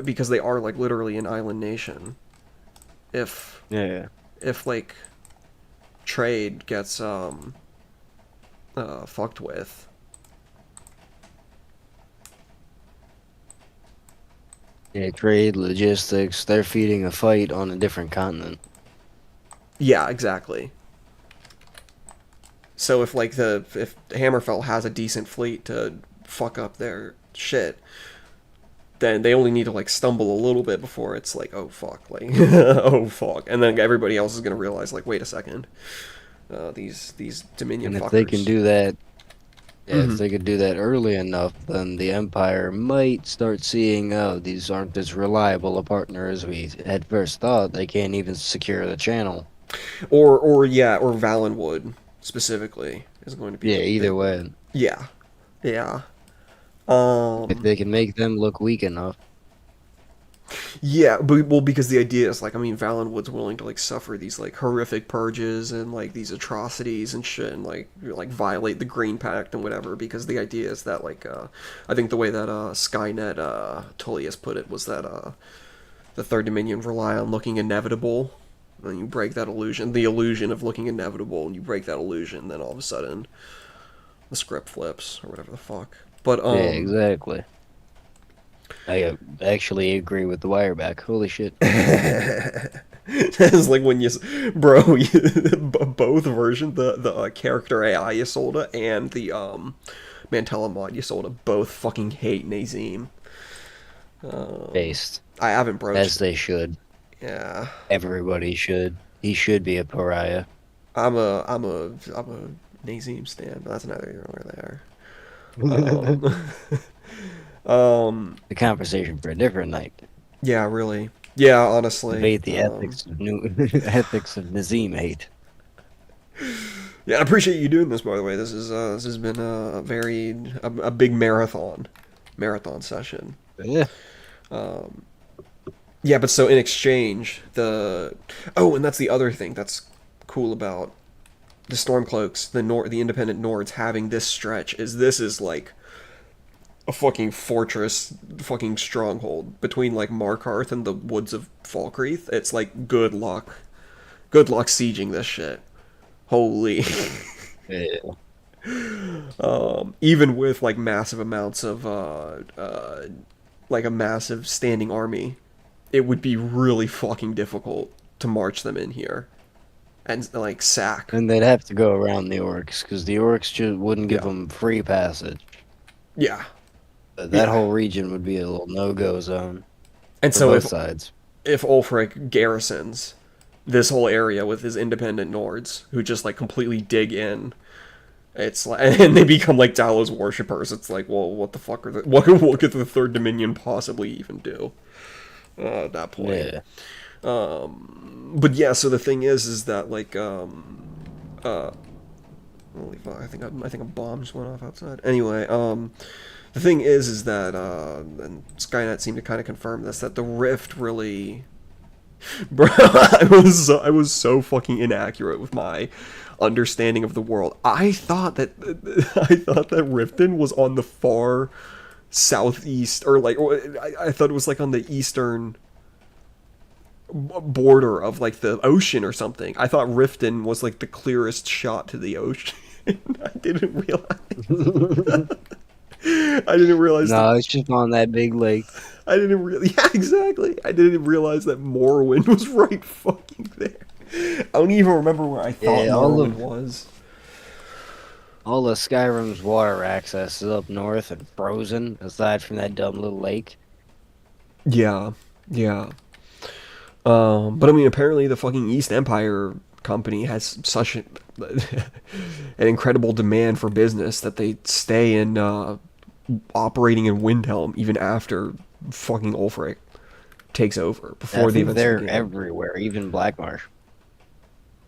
because they are, like, literally an island nation. If like trade gets fucked with. Yeah, trade, logistics, they're feeding a fight on a different continent. Yeah, exactly. So if like if Hammerfell has a decent fleet to fuck up their shit, then they only need to like stumble a little bit before it's like, oh fuck, like oh fuck, and then everybody else is gonna realize like, wait a second, these Dominion And if they can fuckers. do that, yeah, if Hmm. they could do that early enough, then the Empire might start seeing, oh, these aren't as reliable a partner as we had first thought. They can't even secure the channel. Or yeah, or Valenwood specifically is going to be Yeah, the either big one. way. Yeah, yeah. If Um, they can make them look weak enough. Yeah, but well, because the idea is like, I mean, Valenwood's willing to like suffer these like horrific purges and like these atrocities and shit, and like violate the Green Pact and whatever. Because the idea is that like, I think the way that Skynet Tullius put it was that the Third Dominion rely on looking inevitable. And you break that illusion, the illusion of looking inevitable, and you break that illusion, then all of a sudden the script flips or whatever the fuck. But Yeah, exactly. I actually agree with the wireback. Holy shit. It's like when bro, both versions, the character AI Isolde and the Mantella mod Isolde both fucking hate Nazim. Based. I haven't broached As it. they should. Yeah, Everybody should. He should be a pariah. I'm a Nazim stan, but that's neither here nor there. Um, um, The conversation for a different night. yeah, really. Yeah, honestly. Debate the ethics of ethics of Nazim hate. Yeah, I appreciate you doing this. By the way, this has been a very a big marathon session. Yeah. Yeah, but so in exchange, and that's the other thing that's cool about the Stormcloaks, the independent Nords having this stretch is this is like a fucking fortress, fucking stronghold between like Markarth and the woods of Falkreath. It's like good luck sieging this shit. Holy. Yeah. Even with like massive amounts of like a massive standing army, it would be really fucking difficult to march them in here and like sack. And they'd have to go around the orcs because the orcs just wouldn't give Yeah, them free passage. yeah, That yeah. whole region would be a little no-go zone And for so both sides. if Ulfric garrisons this whole area with his independent Nords who just like completely dig in, it's like and they become like Talos worshippers. It's like, well, what the fuck what could the Third Dominion possibly even do at that point? Yeah. But yeah, so the thing is that like holy fuck, I think a bomb just went off outside. Anyway, the thing is that and Skynet seemed to kind of confirm this, that the rift really, bro, I was so fucking inaccurate with my understanding of the world. I thought that Riften was on the far southeast, or like I thought it was like on the eastern border of like the ocean or something. I thought Riften was like the clearest shot to the ocean. I didn't realize. I didn't realize that. No, it's just on that big lake. I didn't really. Yeah, exactly. I didn't realize that Morrowind was right fucking there. I don't even remember where I thought Yeah, Morrowind was. all of Skyrim's water access is up north and frozen, aside from that dumb little lake. Yeah, yeah. But I mean, apparently the fucking East Empire company has such an incredible demand for business that they stay in operating in Windhelm even after fucking Ulfric takes over I before the think events they're begin. everywhere, even Blackmarsh.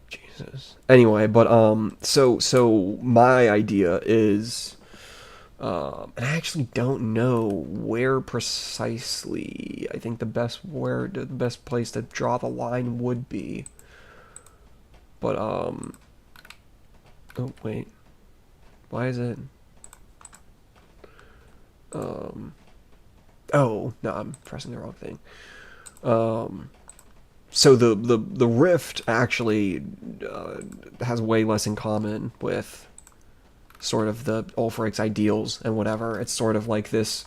Jesus. Anyway, but so my idea is, and I actually don't know where precisely. I think the best place to draw the line would be. But oh wait, why is it? Oh no, I'm pressing the wrong thing. So the Rift actually has way less in common with sort of the Ulfric's ideals and whatever. It's sort of like this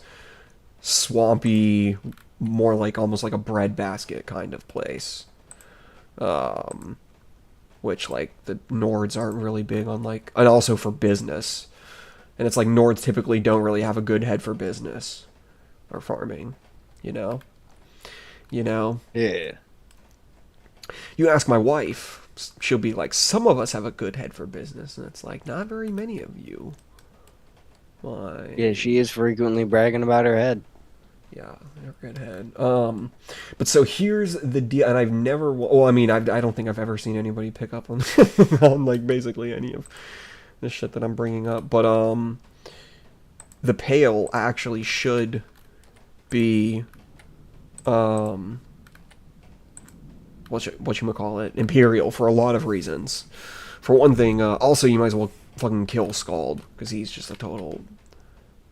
swampy, more like almost like a breadbasket kind of place. Which like the Nords aren't really big on, like, and also for business. And it's like Nords typically don't really have a good head for business or farming, you know? You know? Yeah. You ask my wife, she'll be like, some of us have a good head for business, and it's like, not very many of you. Why? Yeah, she is frequently bragging about her head. Yeah, they're good head. But so here's the deal, and I've never. Well, I mean, I don't think I've ever seen anybody pick up on on like basically any of the shit that I'm bringing up. But the Pale actually should be what you call it, Imperial, for a lot of reasons. For one thing, also you might as well fucking kill Scald, because he's just a total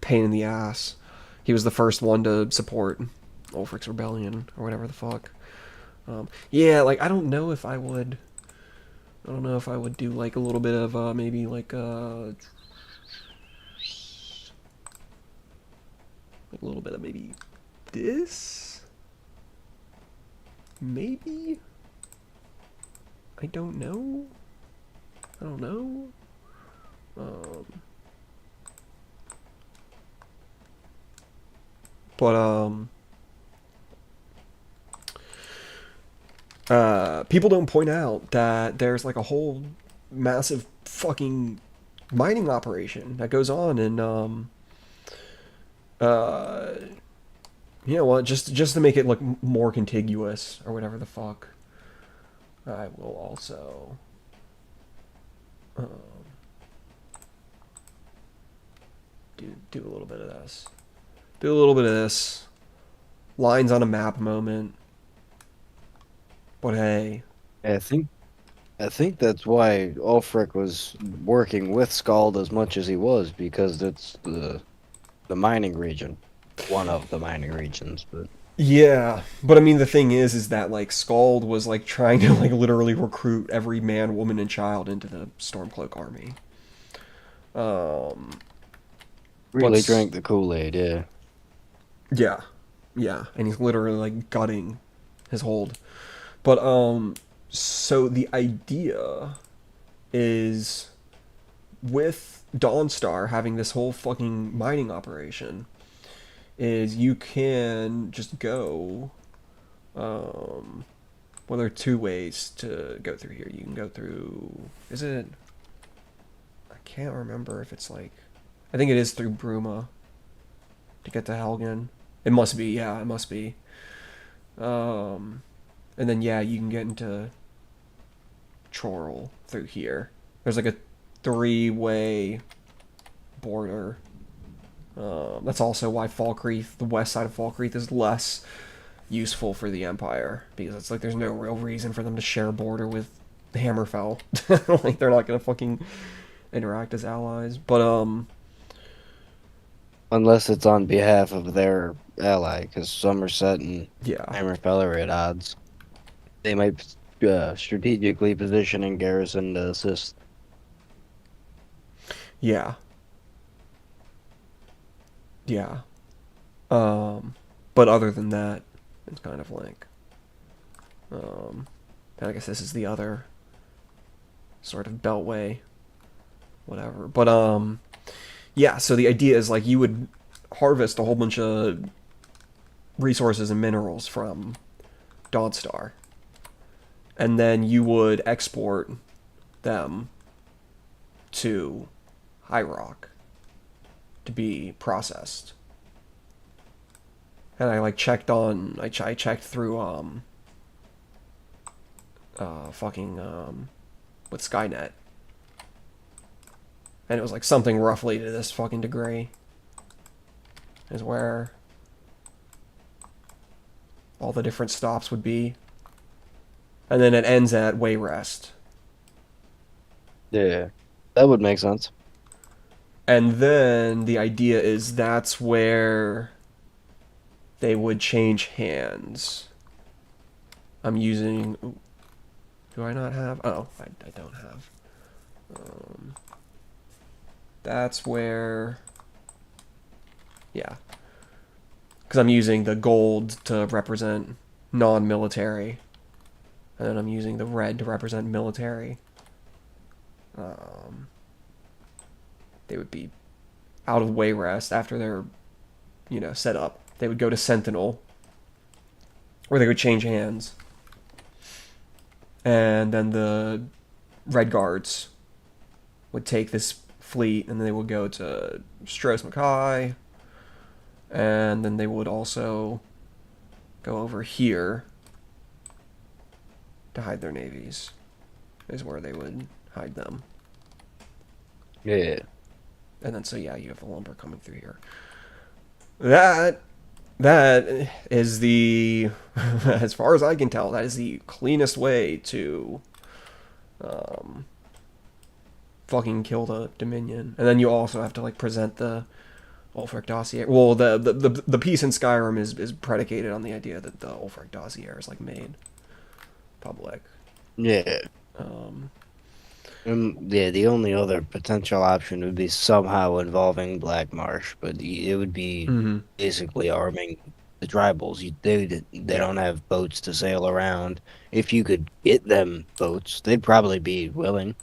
pain in the ass. He was the first one to support Ulfric's Rebellion, or whatever the fuck. Yeah, like, I don't know if I would do, like, a little bit of, maybe, like, a little bit of maybe this? Maybe? I don't know. But people don't point out that there's like a whole massive fucking mining operation that goes on, and you know what, just to make it look more contiguous or whatever the fuck, I will also do a little bit of this. Do a little bit of this. Lines on a map moment. But hey. I think that's why Ulfric was working with Skald as much as he was, because it's the mining region. One of the mining regions, but Yeah, but I mean the thing is that like Skald was like trying to like literally recruit every man, woman, and child into the Stormcloak army. really But drank the Kool-Aid, yeah. yeah, yeah, and he's literally like gutting his hold. But so the idea is, with Dawnstar having this whole fucking mining operation, is you can just go. Well, there are two ways to go through here. You can go through. Is it? I can't remember if it's like. I think it is through Bruma to get to Helgen. It must be. Yeah, it must be. And then yeah, you can get into Chorrol through here. There's like a three-way border. That's also why Falkreath, the west side of Falkreath, is less useful for the Empire, because it's like there's no real reason for them to share a border with Hammerfell. Like they're not gonna fucking interact as allies. But Unless it's on behalf of their ally, because Somerset and yeah, Hammerfell are at odds. They might strategically position in garrison to assist. yeah, yeah. But other than that, it's kind of like, and I guess this is the other sort of beltway, whatever. But yeah. So the idea is like you would harvest a whole bunch of resources and minerals from Dawnstar, and then you would export them to High Rock to be processed. And I like checked on, I checked through fucking with Skynet, and it was like something roughly to this fucking degree is where all the different stops would be, and then it ends at Wayrest. Yeah, that would make sense. And then the idea is that's where they would change hands. I'm using. Ooh, do I not have? Oh, I don't have. That's where. Yeah, because I'm using the gold to represent non-military, and then I'm using the red to represent military. Um, they would be out of way rest after they're, set up. They would go to Sentinel, or they would change hands, and then the Red Guards would take this fleet, and then they would go to Stros Mackay, and then they would also go over here to hide their navies. Is where they would hide them. Yeah. And then so yeah, you have the lumber coming through here. That is the, as far as I can tell, that is the cleanest way to fucking kill the Dominion. And then you also have to like present the Ulfric dossier. Well, the piece in Skyrim is predicated on the idea that the Ulfric dossier is like made public. Yeah. Um, Yeah, the only other potential option would be somehow involving Black Marsh, but it would be mhm. basically arming the tribals. They Yeah. don't have boats to sail around. If you could get them boats, they'd probably be willing.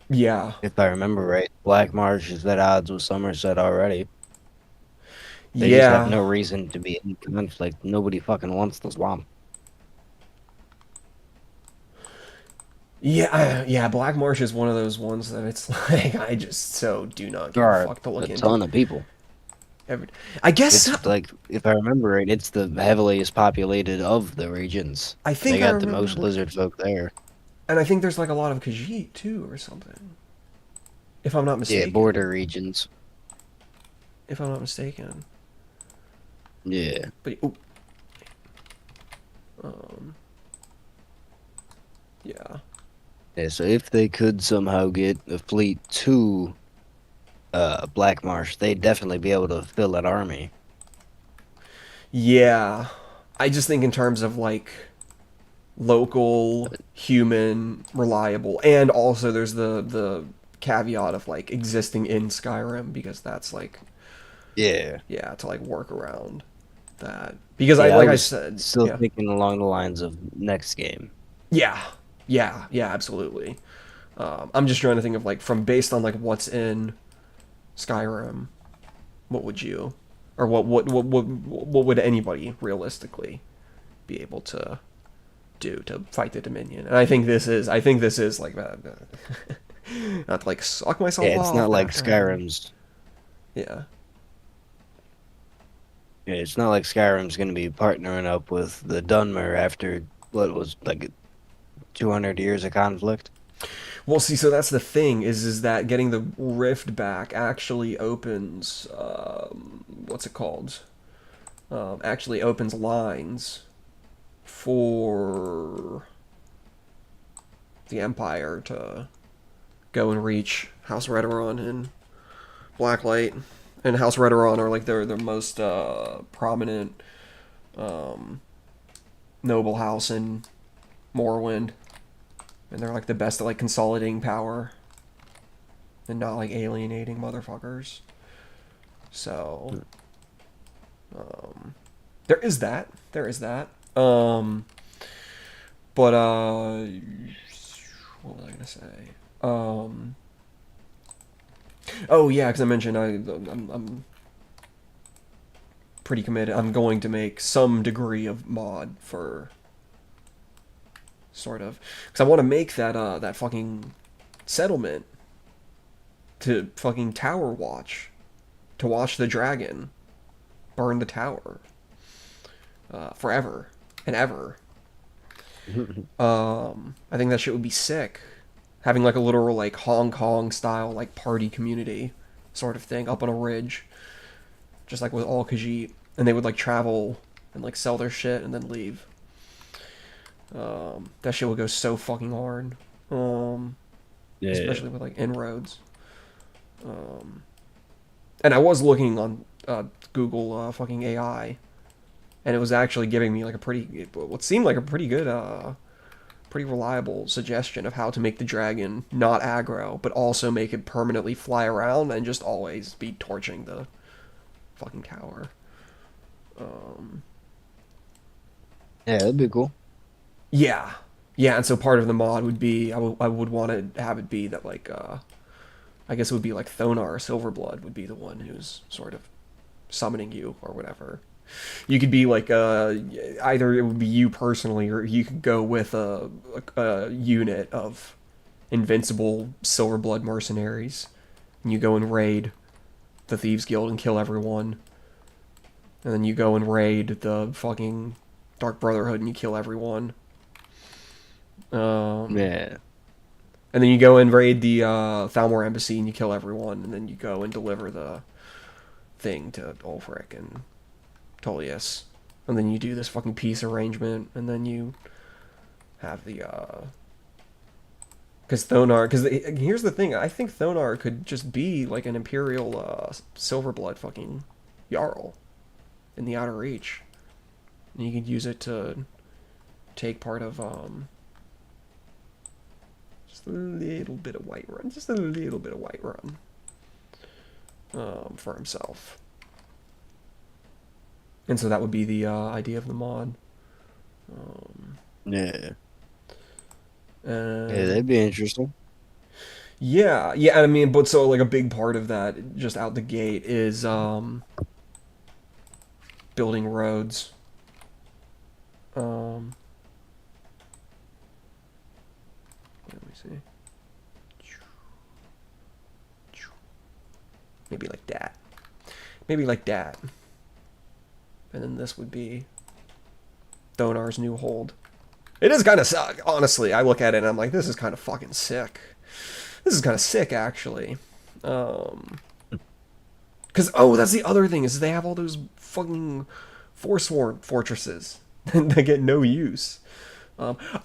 Yeah. If I remember right, Black Marsh is at odds with Somerset already. They just have Yeah. no reason to be in conflict. Nobody fucking wants the swamp. Yeah, yeah, Black Marsh is one of those ones that it's like I just so do not There give a are fuck to a look into. ton of people. Every, I guess It's like, if I remember right, it's the heaviest populated of the regions. I They think I got the remember most that. lizard folk there. And I think there's like a lot of Khajiit too or something. If I'm not Yeah, mistaken. border regions. If I'm not mistaken. Yeah. But ooh, um yeah. Yeah, so if they could somehow get a fleet to Black Marsh, they'd definitely be able to fill that army. Yeah. I just think in terms of like local, human, reliable, and also there's the caveat of like existing in Skyrim because that's like Yeah. yeah, to like work around that. Because I Yeah, I like I was said, still yeah. thinking along the lines of next game. Yeah. Yeah, yeah, absolutely. I'm just trying to think of like from based on like what's in Skyrim, what would you or what would anybody realistically be able to do to fight the Dominion? And I think this is like that. Not to like suck myself Yeah, it's not off like after having Skyrim's. yeah. Yeah, it's not like Skyrim's going to be partnering up with the Dunmer after what was like 200 years of conflict. Well, see, so that's the thing is that getting the rift back actually opens what's it called? Actually opens lines for the Empire to go and reach House Redoran and Blacklight. And House Redoran are like their most prominent noble house in Morrowind, and they're like the best at like consolidating power and not like alienating motherfuckers. So there is that. There is that. But what was I gonna say? Oh yeah, because I mentioned I'm pretty committed. I'm going to make some degree of mod for sort of because I want to make that fucking settlement to fucking tower watch to watch the dragon burn the tower forever and ever. I think that shit would be sick. Having like a literal like Hong Kong style like party community sort of thing up on a ridge, just like with all Khajiit, and they would like travel and like sell their shit and then leave. That shit would go so fucking hard. Yeah. Especially with like inroads. And I was looking on Google fucking AI and it was actually giving me like what seemed like a pretty good, pretty reliable suggestion of how to make the dragon not aggro, but also make it permanently fly around and just always be torching the fucking tower. Yeah, that'd be cool. Yeah, yeah, and so part of the mod would be I would want to have it be that like I guess it would be like Thonar Silverblood would be the one who's sort of summoning you or whatever. You could be like either it would be you personally, or you could go with a unit of invincible Silverblood mercenaries, and you go and raid the Thieves Guild and kill everyone, and then you go and raid the fucking Dark Brotherhood and you kill everyone. Yeah. And then you go and raid the Thalmor Embassy and you kill everyone, and then you go and deliver the thing to Ulfric and Tullius. And then you do this fucking peace arrangement, and then you have the, because Thonar, because here's the thing, I think Thonar could just be like an Imperial Silverblood fucking Jarl in the Outer Reach. And you could use it to take part of, just a little bit of Whiterun. Just a little bit of Whiterun. For himself. And so that would be the idea of the mod. Yeah. Yeah, that'd be interesting. Yeah, yeah, I mean, but so like a big part of that, just out the gate, is building roads. Let me see. Maybe like that. Maybe like that. And then this would be Thonar's new hold. It is kind of sick, honestly. I look at it and I'm like, this is kind of fucking sick. This is kind of sick, actually. Because, oh, that's the other thing, is they have all those fucking Forsworn fortresses that get no use.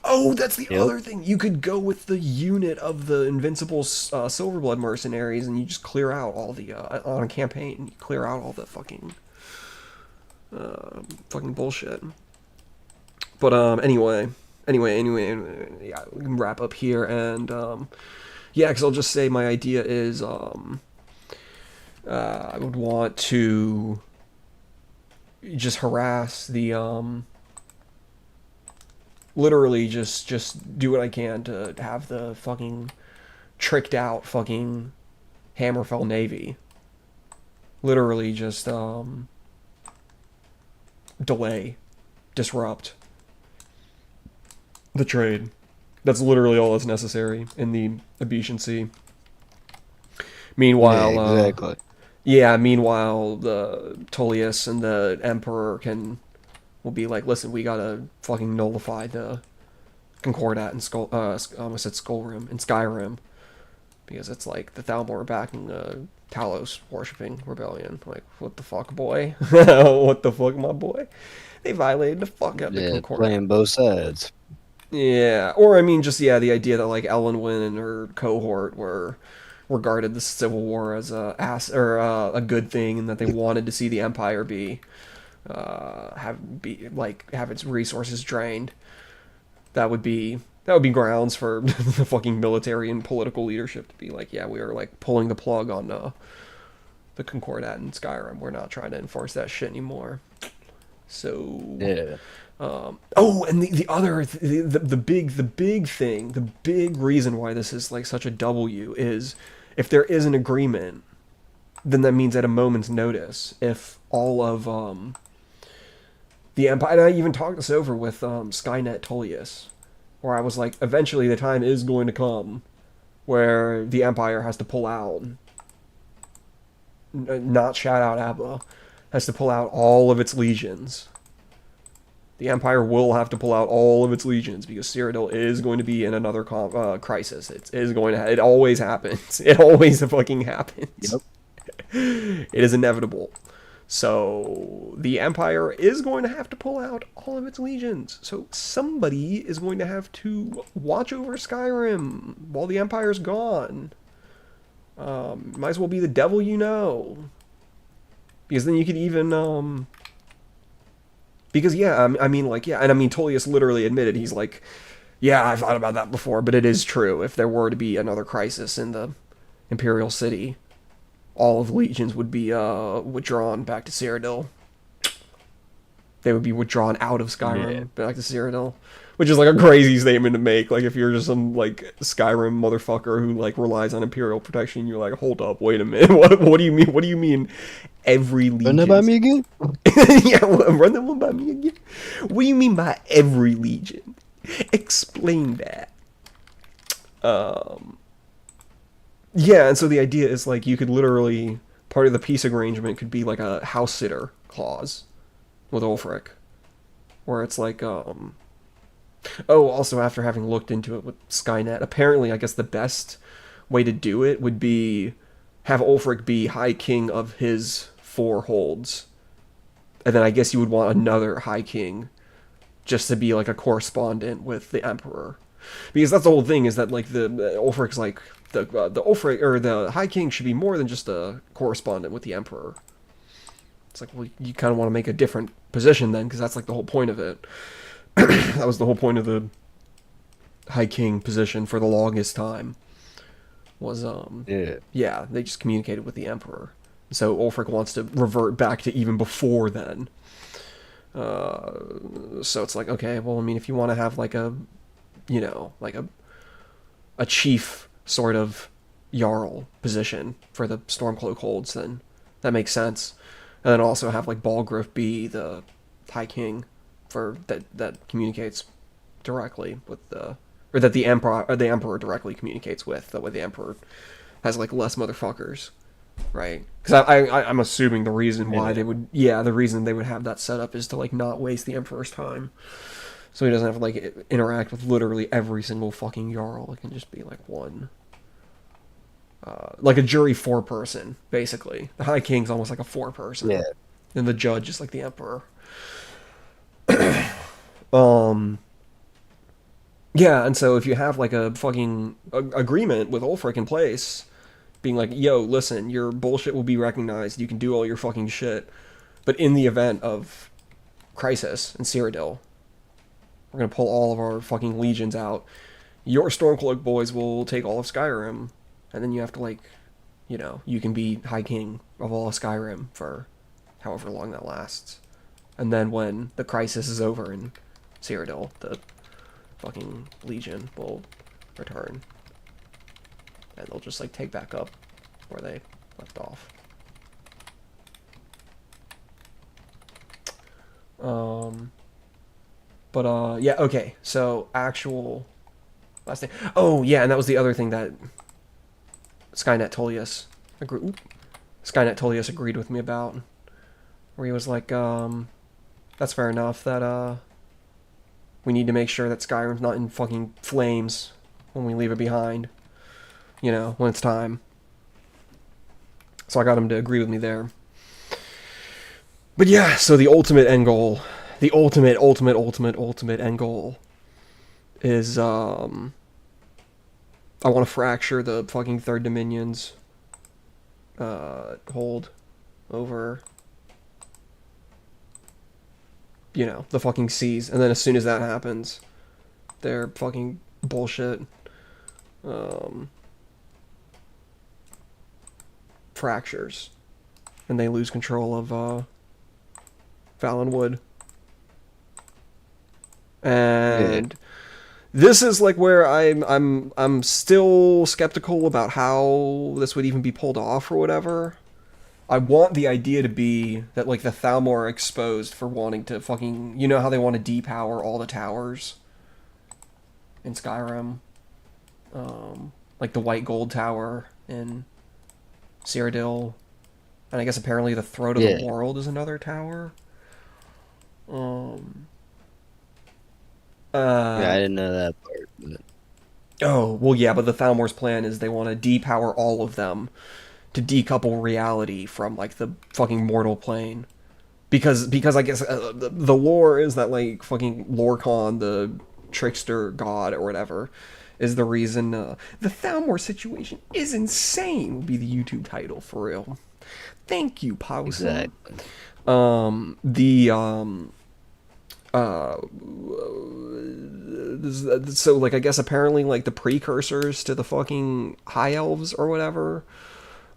Oh, that's the other thing. You could go with the unit of the invincible Silverblood mercenaries, and you just clear out all the on a campaign. You clear out all the fucking bullshit. But anyway, yeah, we can wrap up here, and yeah, because I'll just say my idea is I would want to just harass the literally just do what I can to have the fucking tricked out fucking Hammerfell Navy literally just delay, disrupt the trade. That's literally all that's necessary in the Abetian Sea. Meanwhile, yeah, exactly. Meanwhile, the Tullius and the Emperor will be like, listen, we gotta fucking nullify the Concordat and almost said Skullrim and Skyrim, because it's like the Thalmor are backing the Talos worshipping rebellion. Like, what the fuck, boy? What the fuck, my boy? They violated the fuck out of the Concordat. Playing both sides. Yeah, or I mean, just the idea that like Elenwen and her cohort were regarded the Civil War as a good thing, and that they wanted to see the Empire have its resources drained. That would be grounds for the fucking military and political leadership to be like, yeah, we are like pulling the plug on the Concordat and Skyrim. We're not trying to enforce that shit anymore. So yeah. And the big reason why this is like such a W is if there is an agreement, then that means at a moment's notice, if all of the Empire, and I even talked this over with Skynet Tullius, where I was like, eventually the time is going to come where the Empire has to pull out, not shout out Abba, has to pull out all of its legions. The Empire will have to pull out all of its legions because Cyrodiil is going to be in another crisis. It always happens. It always fucking happens. Yep. It is inevitable. So the Empire is going to have to pull out all of its legions. So somebody is going to have to watch over Skyrim while the Empire's gone. Might as well be the devil you know. Because then you could even Because yeah, I mean like yeah, and I mean Tullius literally admitted he's like, yeah, I've thought about that before, but it is true. If there were to be another crisis in the Imperial City, all of the legions would be withdrawn back to Cyrodiil. They would be withdrawn out of Yeah. Skyrim back to Cyrodiil, which is like a crazy statement to make. Like if you're just some like Skyrim motherfucker who like relies on Imperial protection, you're like, hold up, wait a minute, what do you mean? What do you mean? Every Run that by legion? me again? Yeah, run that one by me again. What do you mean by every legion? Explain that. Yeah, and so the idea is like you could literally part of the peace arrangement could be like a house sitter clause with Ulfric, where it's like oh, also after having looked into it with Skynet, apparently I guess the best way to do it would be have Ulfric be High King of his four holds, and then I guess you would want another High King just to be like a correspondent with the Emperor, because that's the whole thing is that like the Ulfric's like the Ulfric or the High King should be more than just a correspondent with the Emperor. It's like, well, you kind of want to make a different position then, because that's like the whole point of it. That was the whole point of the High King position for the longest time. Was Yeah. yeah, they just communicated with the Emperor. So Ulfric wants to revert back to even before then. So it's like, okay, well, I mean, if you want to have like a, you know, like a chief sort of Jarl position for the Stormcloak holds, then that makes sense. And then also have like Balgruuf be the High King for that communicates directly with the, or that the Emperor directly communicates with. That way the Emperor has like less motherfuckers, right? Because I'm assuming the reason why they would, yeah, the reason they would have that set up is to like not waste the Emperor's time, so he doesn't have to like interact with literally every single fucking Jarl. It can just be like one. Like a jury four-person, basically. The High King's almost like a four-person. Yeah. And the judge is like the Emperor. Yeah, and so if you have like a fucking agreement with Ulfric in place, being like, yo, listen, your bullshit will be recognized, you can do all your fucking shit, but in the event of crisis in Cyrodiil, we're gonna pull all of our fucking legions out. Your Stormcloak boys will take all of Skyrim, and then you have to like, you know, you can be High King of all of Skyrim for however long that lasts. And then when the crisis is over in Cyrodiil, the fucking Legion will return. And they'll just like take back up where they left off. Yeah, okay. So actual last thing. Oh yeah, and that was the other thing that Skynet Tullius agreed with me about, where he was like, that's fair enough that we need to make sure that Skyrim's not in fucking flames when we leave it behind, you know, when it's time. So I got him to agree with me there. But yeah, so the ultimate end goal, the ultimate end goal is I want to fracture the fucking Third Dominion's hold over, you know, the fucking seas. And then as soon as that happens, they're fucking bullshit fractures. And they lose control of Valenwood. And this is like where I'm still skeptical about how this would even be pulled off or whatever. I want the idea to be that like the Thalmor are exposed for wanting to fucking, you know how they want to depower all the towers in Skyrim, like the White Gold Tower in Cyrodiil, and I guess apparently the Throat of the World is another tower. Yeah, I didn't know that part. But... Oh, well, yeah, but the Thalmor's plan is they want to depower all of them to decouple reality from, like, the fucking mortal plane. Because I guess the lore is that, like, fucking Lorkhan, the trickster god or whatever, is the reason the Thalmor situation is insane, would be the YouTube title, for real. Thank you, Pausa. Exactly. uh, so like I guess apparently like the precursors to the fucking high elves or whatever,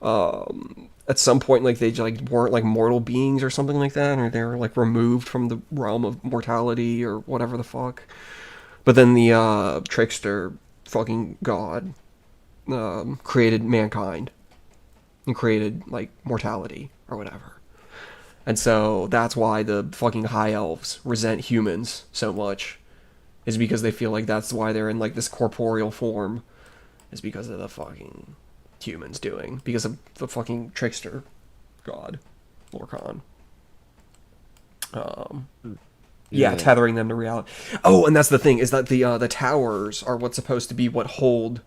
at some point like they like weren't like mortal beings or something like that, or they were like removed from the realm of mortality or whatever the fuck. But then the trickster fucking god created mankind and created like mortality or whatever. And so that's why the fucking high elves resent humans so much, is because they feel like that's why they're in like this corporeal form, is because of the fucking humans doing, because of the fucking trickster god, Lorcan. Yeah, tethering them to reality. Oh, and that's the thing, is that the towers are what's supposed to be what hold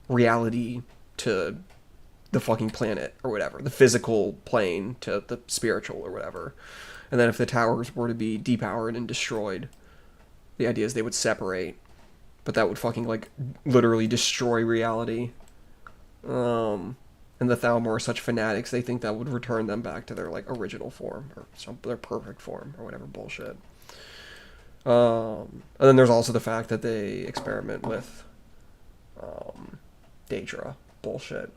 reality to the fucking planet or whatever, the physical plane to the spiritual or whatever. And then if the towers were to be depowered and destroyed, the idea is they would separate, but that would fucking like literally destroy reality. And the Thalmor are such fanatics, they think that would return them back to their like original form or their perfect form or whatever bullshit. And then there's also the fact that they experiment with Daedra bullshit.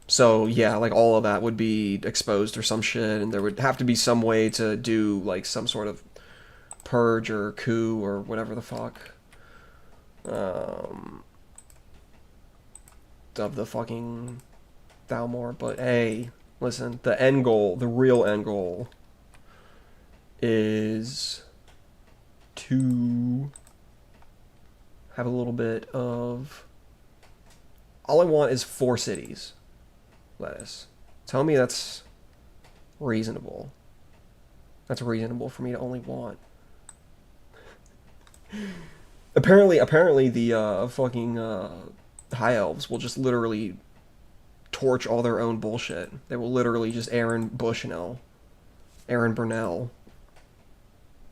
So yeah, like all of that would be exposed or some shit, and there would have to be some way to do like some sort of purge or coup or whatever the fuck of the fucking Thalmor. But hey, listen, the end goal, the real end goal, is to have a little bit of... All I want is 4 cities. Lettuce. Tell me that's reasonable. That's reasonable for me to only want. Apparently the fucking high elves will just literally torch all their own bullshit. They will literally just Aaron Bushnell, Aaron Burnell,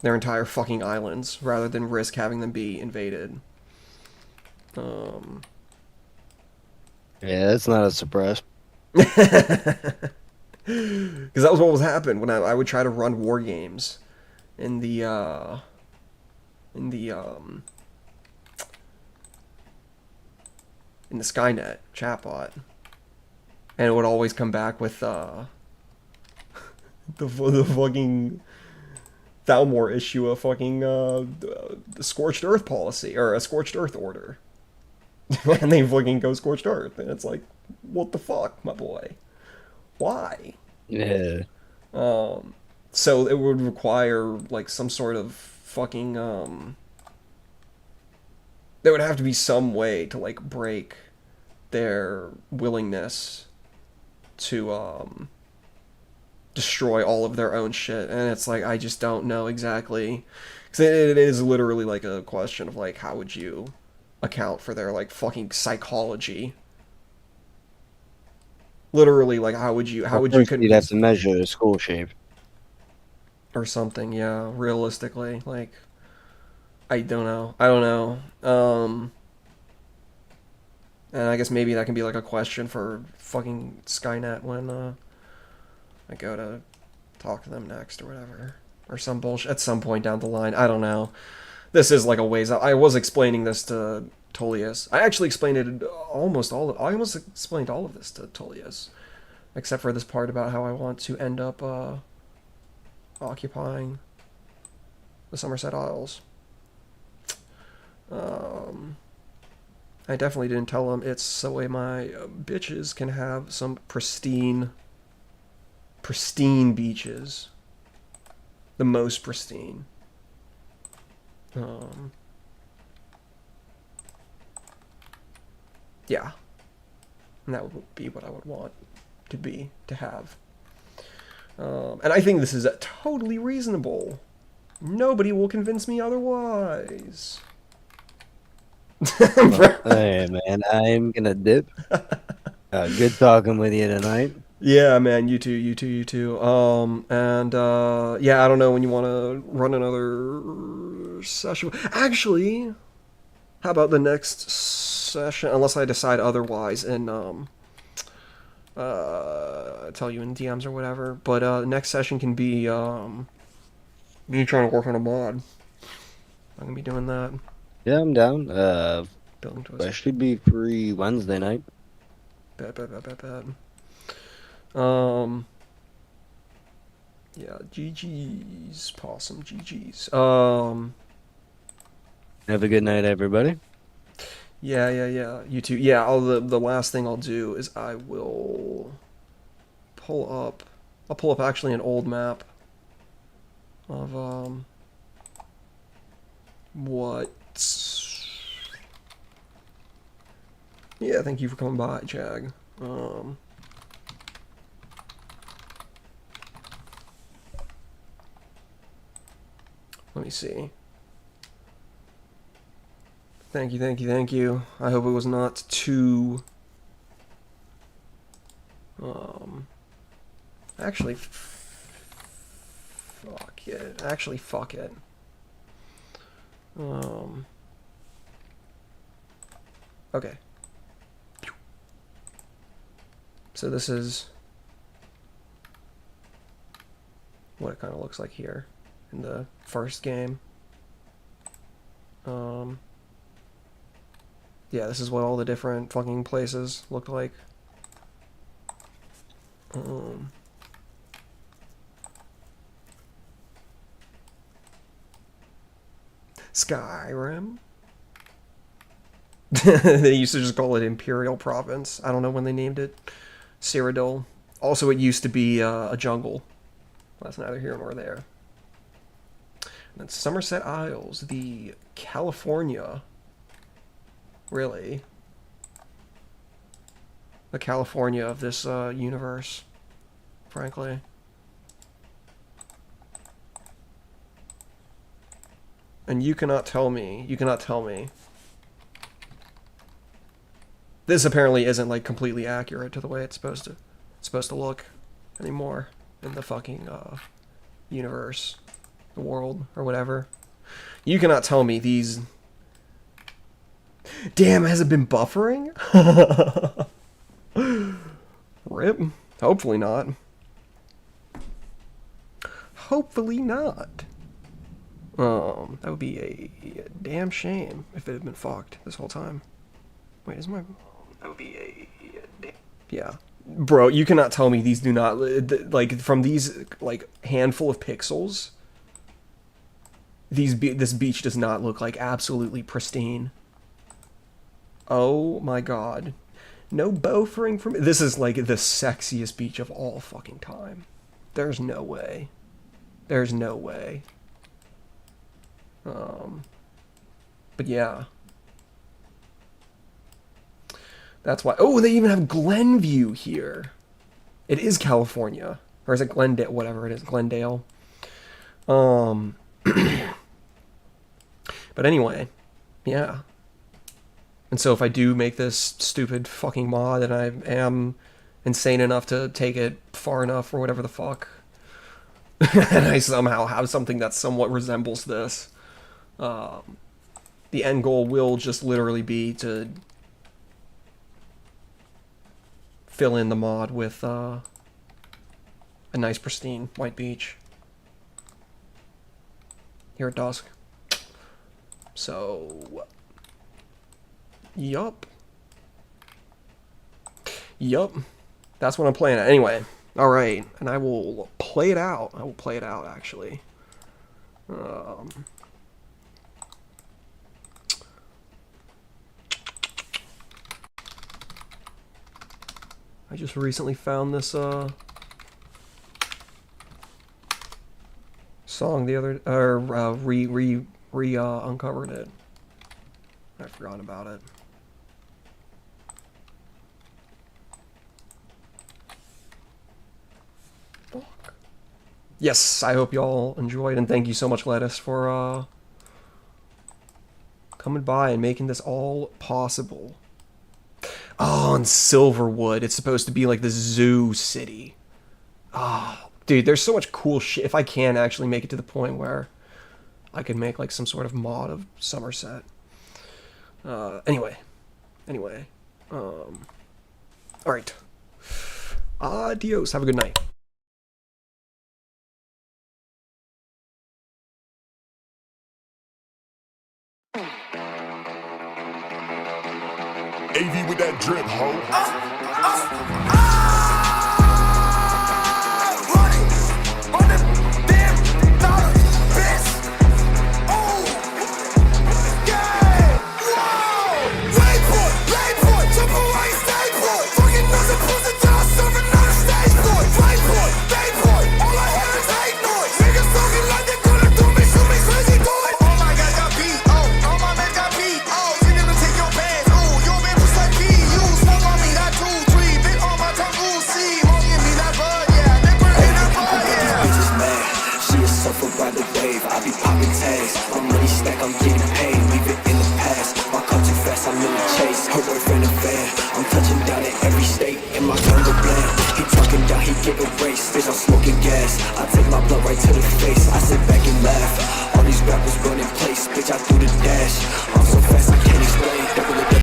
their entire fucking islands, rather than risk having them be invaded. Yeah, that's not a surprise. Because that was what was happening when I would try to run war games in the Skynet chatbot, and it would always come back with the fucking Thalmor issue a fucking the scorched earth policy or a scorched earth order. And they fucking go scorched earth, and it's like, what the fuck, my boy? Why? Yeah. So it would require like some sort of fucking there would have to be some way to like break their willingness to destroy all of their own shit, and it's like I just don't know exactly, because it is literally like a question of like how would you account for their like fucking psychology. Literally, like how would you You'd have to measure the skull shape or something? Yeah, realistically, like I don't know. And I guess maybe that can be like a question for fucking Skynet when I go to talk to them next or whatever, or some bullshit at some point down the line. I don't know. This is like a ways out. I was explaining this to Tullius. I actually explained it I almost explained all of this to Tullius, except for this part about how I want to end up occupying the Somerset Isles. I definitely didn't tell him it's so way my bitches can have some pristine beaches, the most pristine. Yeah. And that would be what I would want to have. And I think this is totally reasonable. Nobody will convince me otherwise. Hey, man, I'm gonna dip. Good talking with you tonight. Yeah, man, you too. And yeah, I don't know when you want to run another session. Actually, how about the next session? Unless I decide otherwise, in tell you in DMs or whatever. But the next session can be me trying to work on a mod. I'm gonna be doing that. Yeah, I'm down. Building to I a should be free Wednesday night. bet. Yeah, GG's, possum, GG's. Have a good night, everybody. Yeah. You too. Yeah, the last thing I'll do is I will pull up. I'll pull up actually an old map of what. Yeah, thank you for coming by, Jag. Let me see. Thank you. I hope it was not too... Actually, fuck it. Actually, fuck it. Okay. So this is what it kind of looks like here in the first game. Yeah, this is what all the different fucking places look like. Skyrim. They used to just call it Imperial Province. I don't know when they named it. Cyrodiil. Also, it used to be a jungle. That's neither here nor there. And then Somerset Isles, the California. Really? The California of this universe, frankly. And you cannot tell me. This apparently isn't like completely accurate to the way it's supposed to look anymore in the fucking universe, the world, or whatever. You cannot tell me these. Damn, has it been buffering? Rip. Hopefully not. Hopefully not. That would be a damn shame if it had been fucked this whole time. Wait, is my... That would be a damn... Yeah. Bro, you cannot tell me these do not... Like, from these, like, handful of pixels, this beach does not look, like, absolutely pristine. Oh my god. No buffering from... This is, like, the sexiest beach of all fucking time. There's no way. There's no way. But yeah. That's why... Oh, they even have Glenview here. It is California. Or is it Glendale? Whatever it is. Glendale. But anyway. Yeah. And so if I do make this stupid fucking mod and I am insane enough to take it far enough or whatever the fuck, and I somehow have something that somewhat resembles this, the end goal will just literally be to fill in the mod with a nice pristine white beach here at dusk. So... Yup. That's what I'm playing at. Anyway, alright. And I will play it out. Actually. I just recently found this, song the other... uncovered it. I forgot about it. Yes, I hope y'all enjoyed, and thank you so much, Lettuce, for coming by and making this all possible. Oh, and Silverwood. It's supposed to be like the zoo city. Oh, dude, there's so much cool shit. If I can actually make it to the point where I could make like some sort of mod of Somerset. Anyway. Alright. Adios. Have a good night. AV with that drip, ho. I be popping tags, my money stack, I'm getting paid. Leave it in the past, my car too fast, I'm in the chase. Her boyfriend a fan, I'm touching down in every state. In my younger bland, he talking down, he get erased. Bitch, I'm smoking gas, I take my blood right to the face. I sit back and laugh, all these rappers running place. Bitch, I do the dash.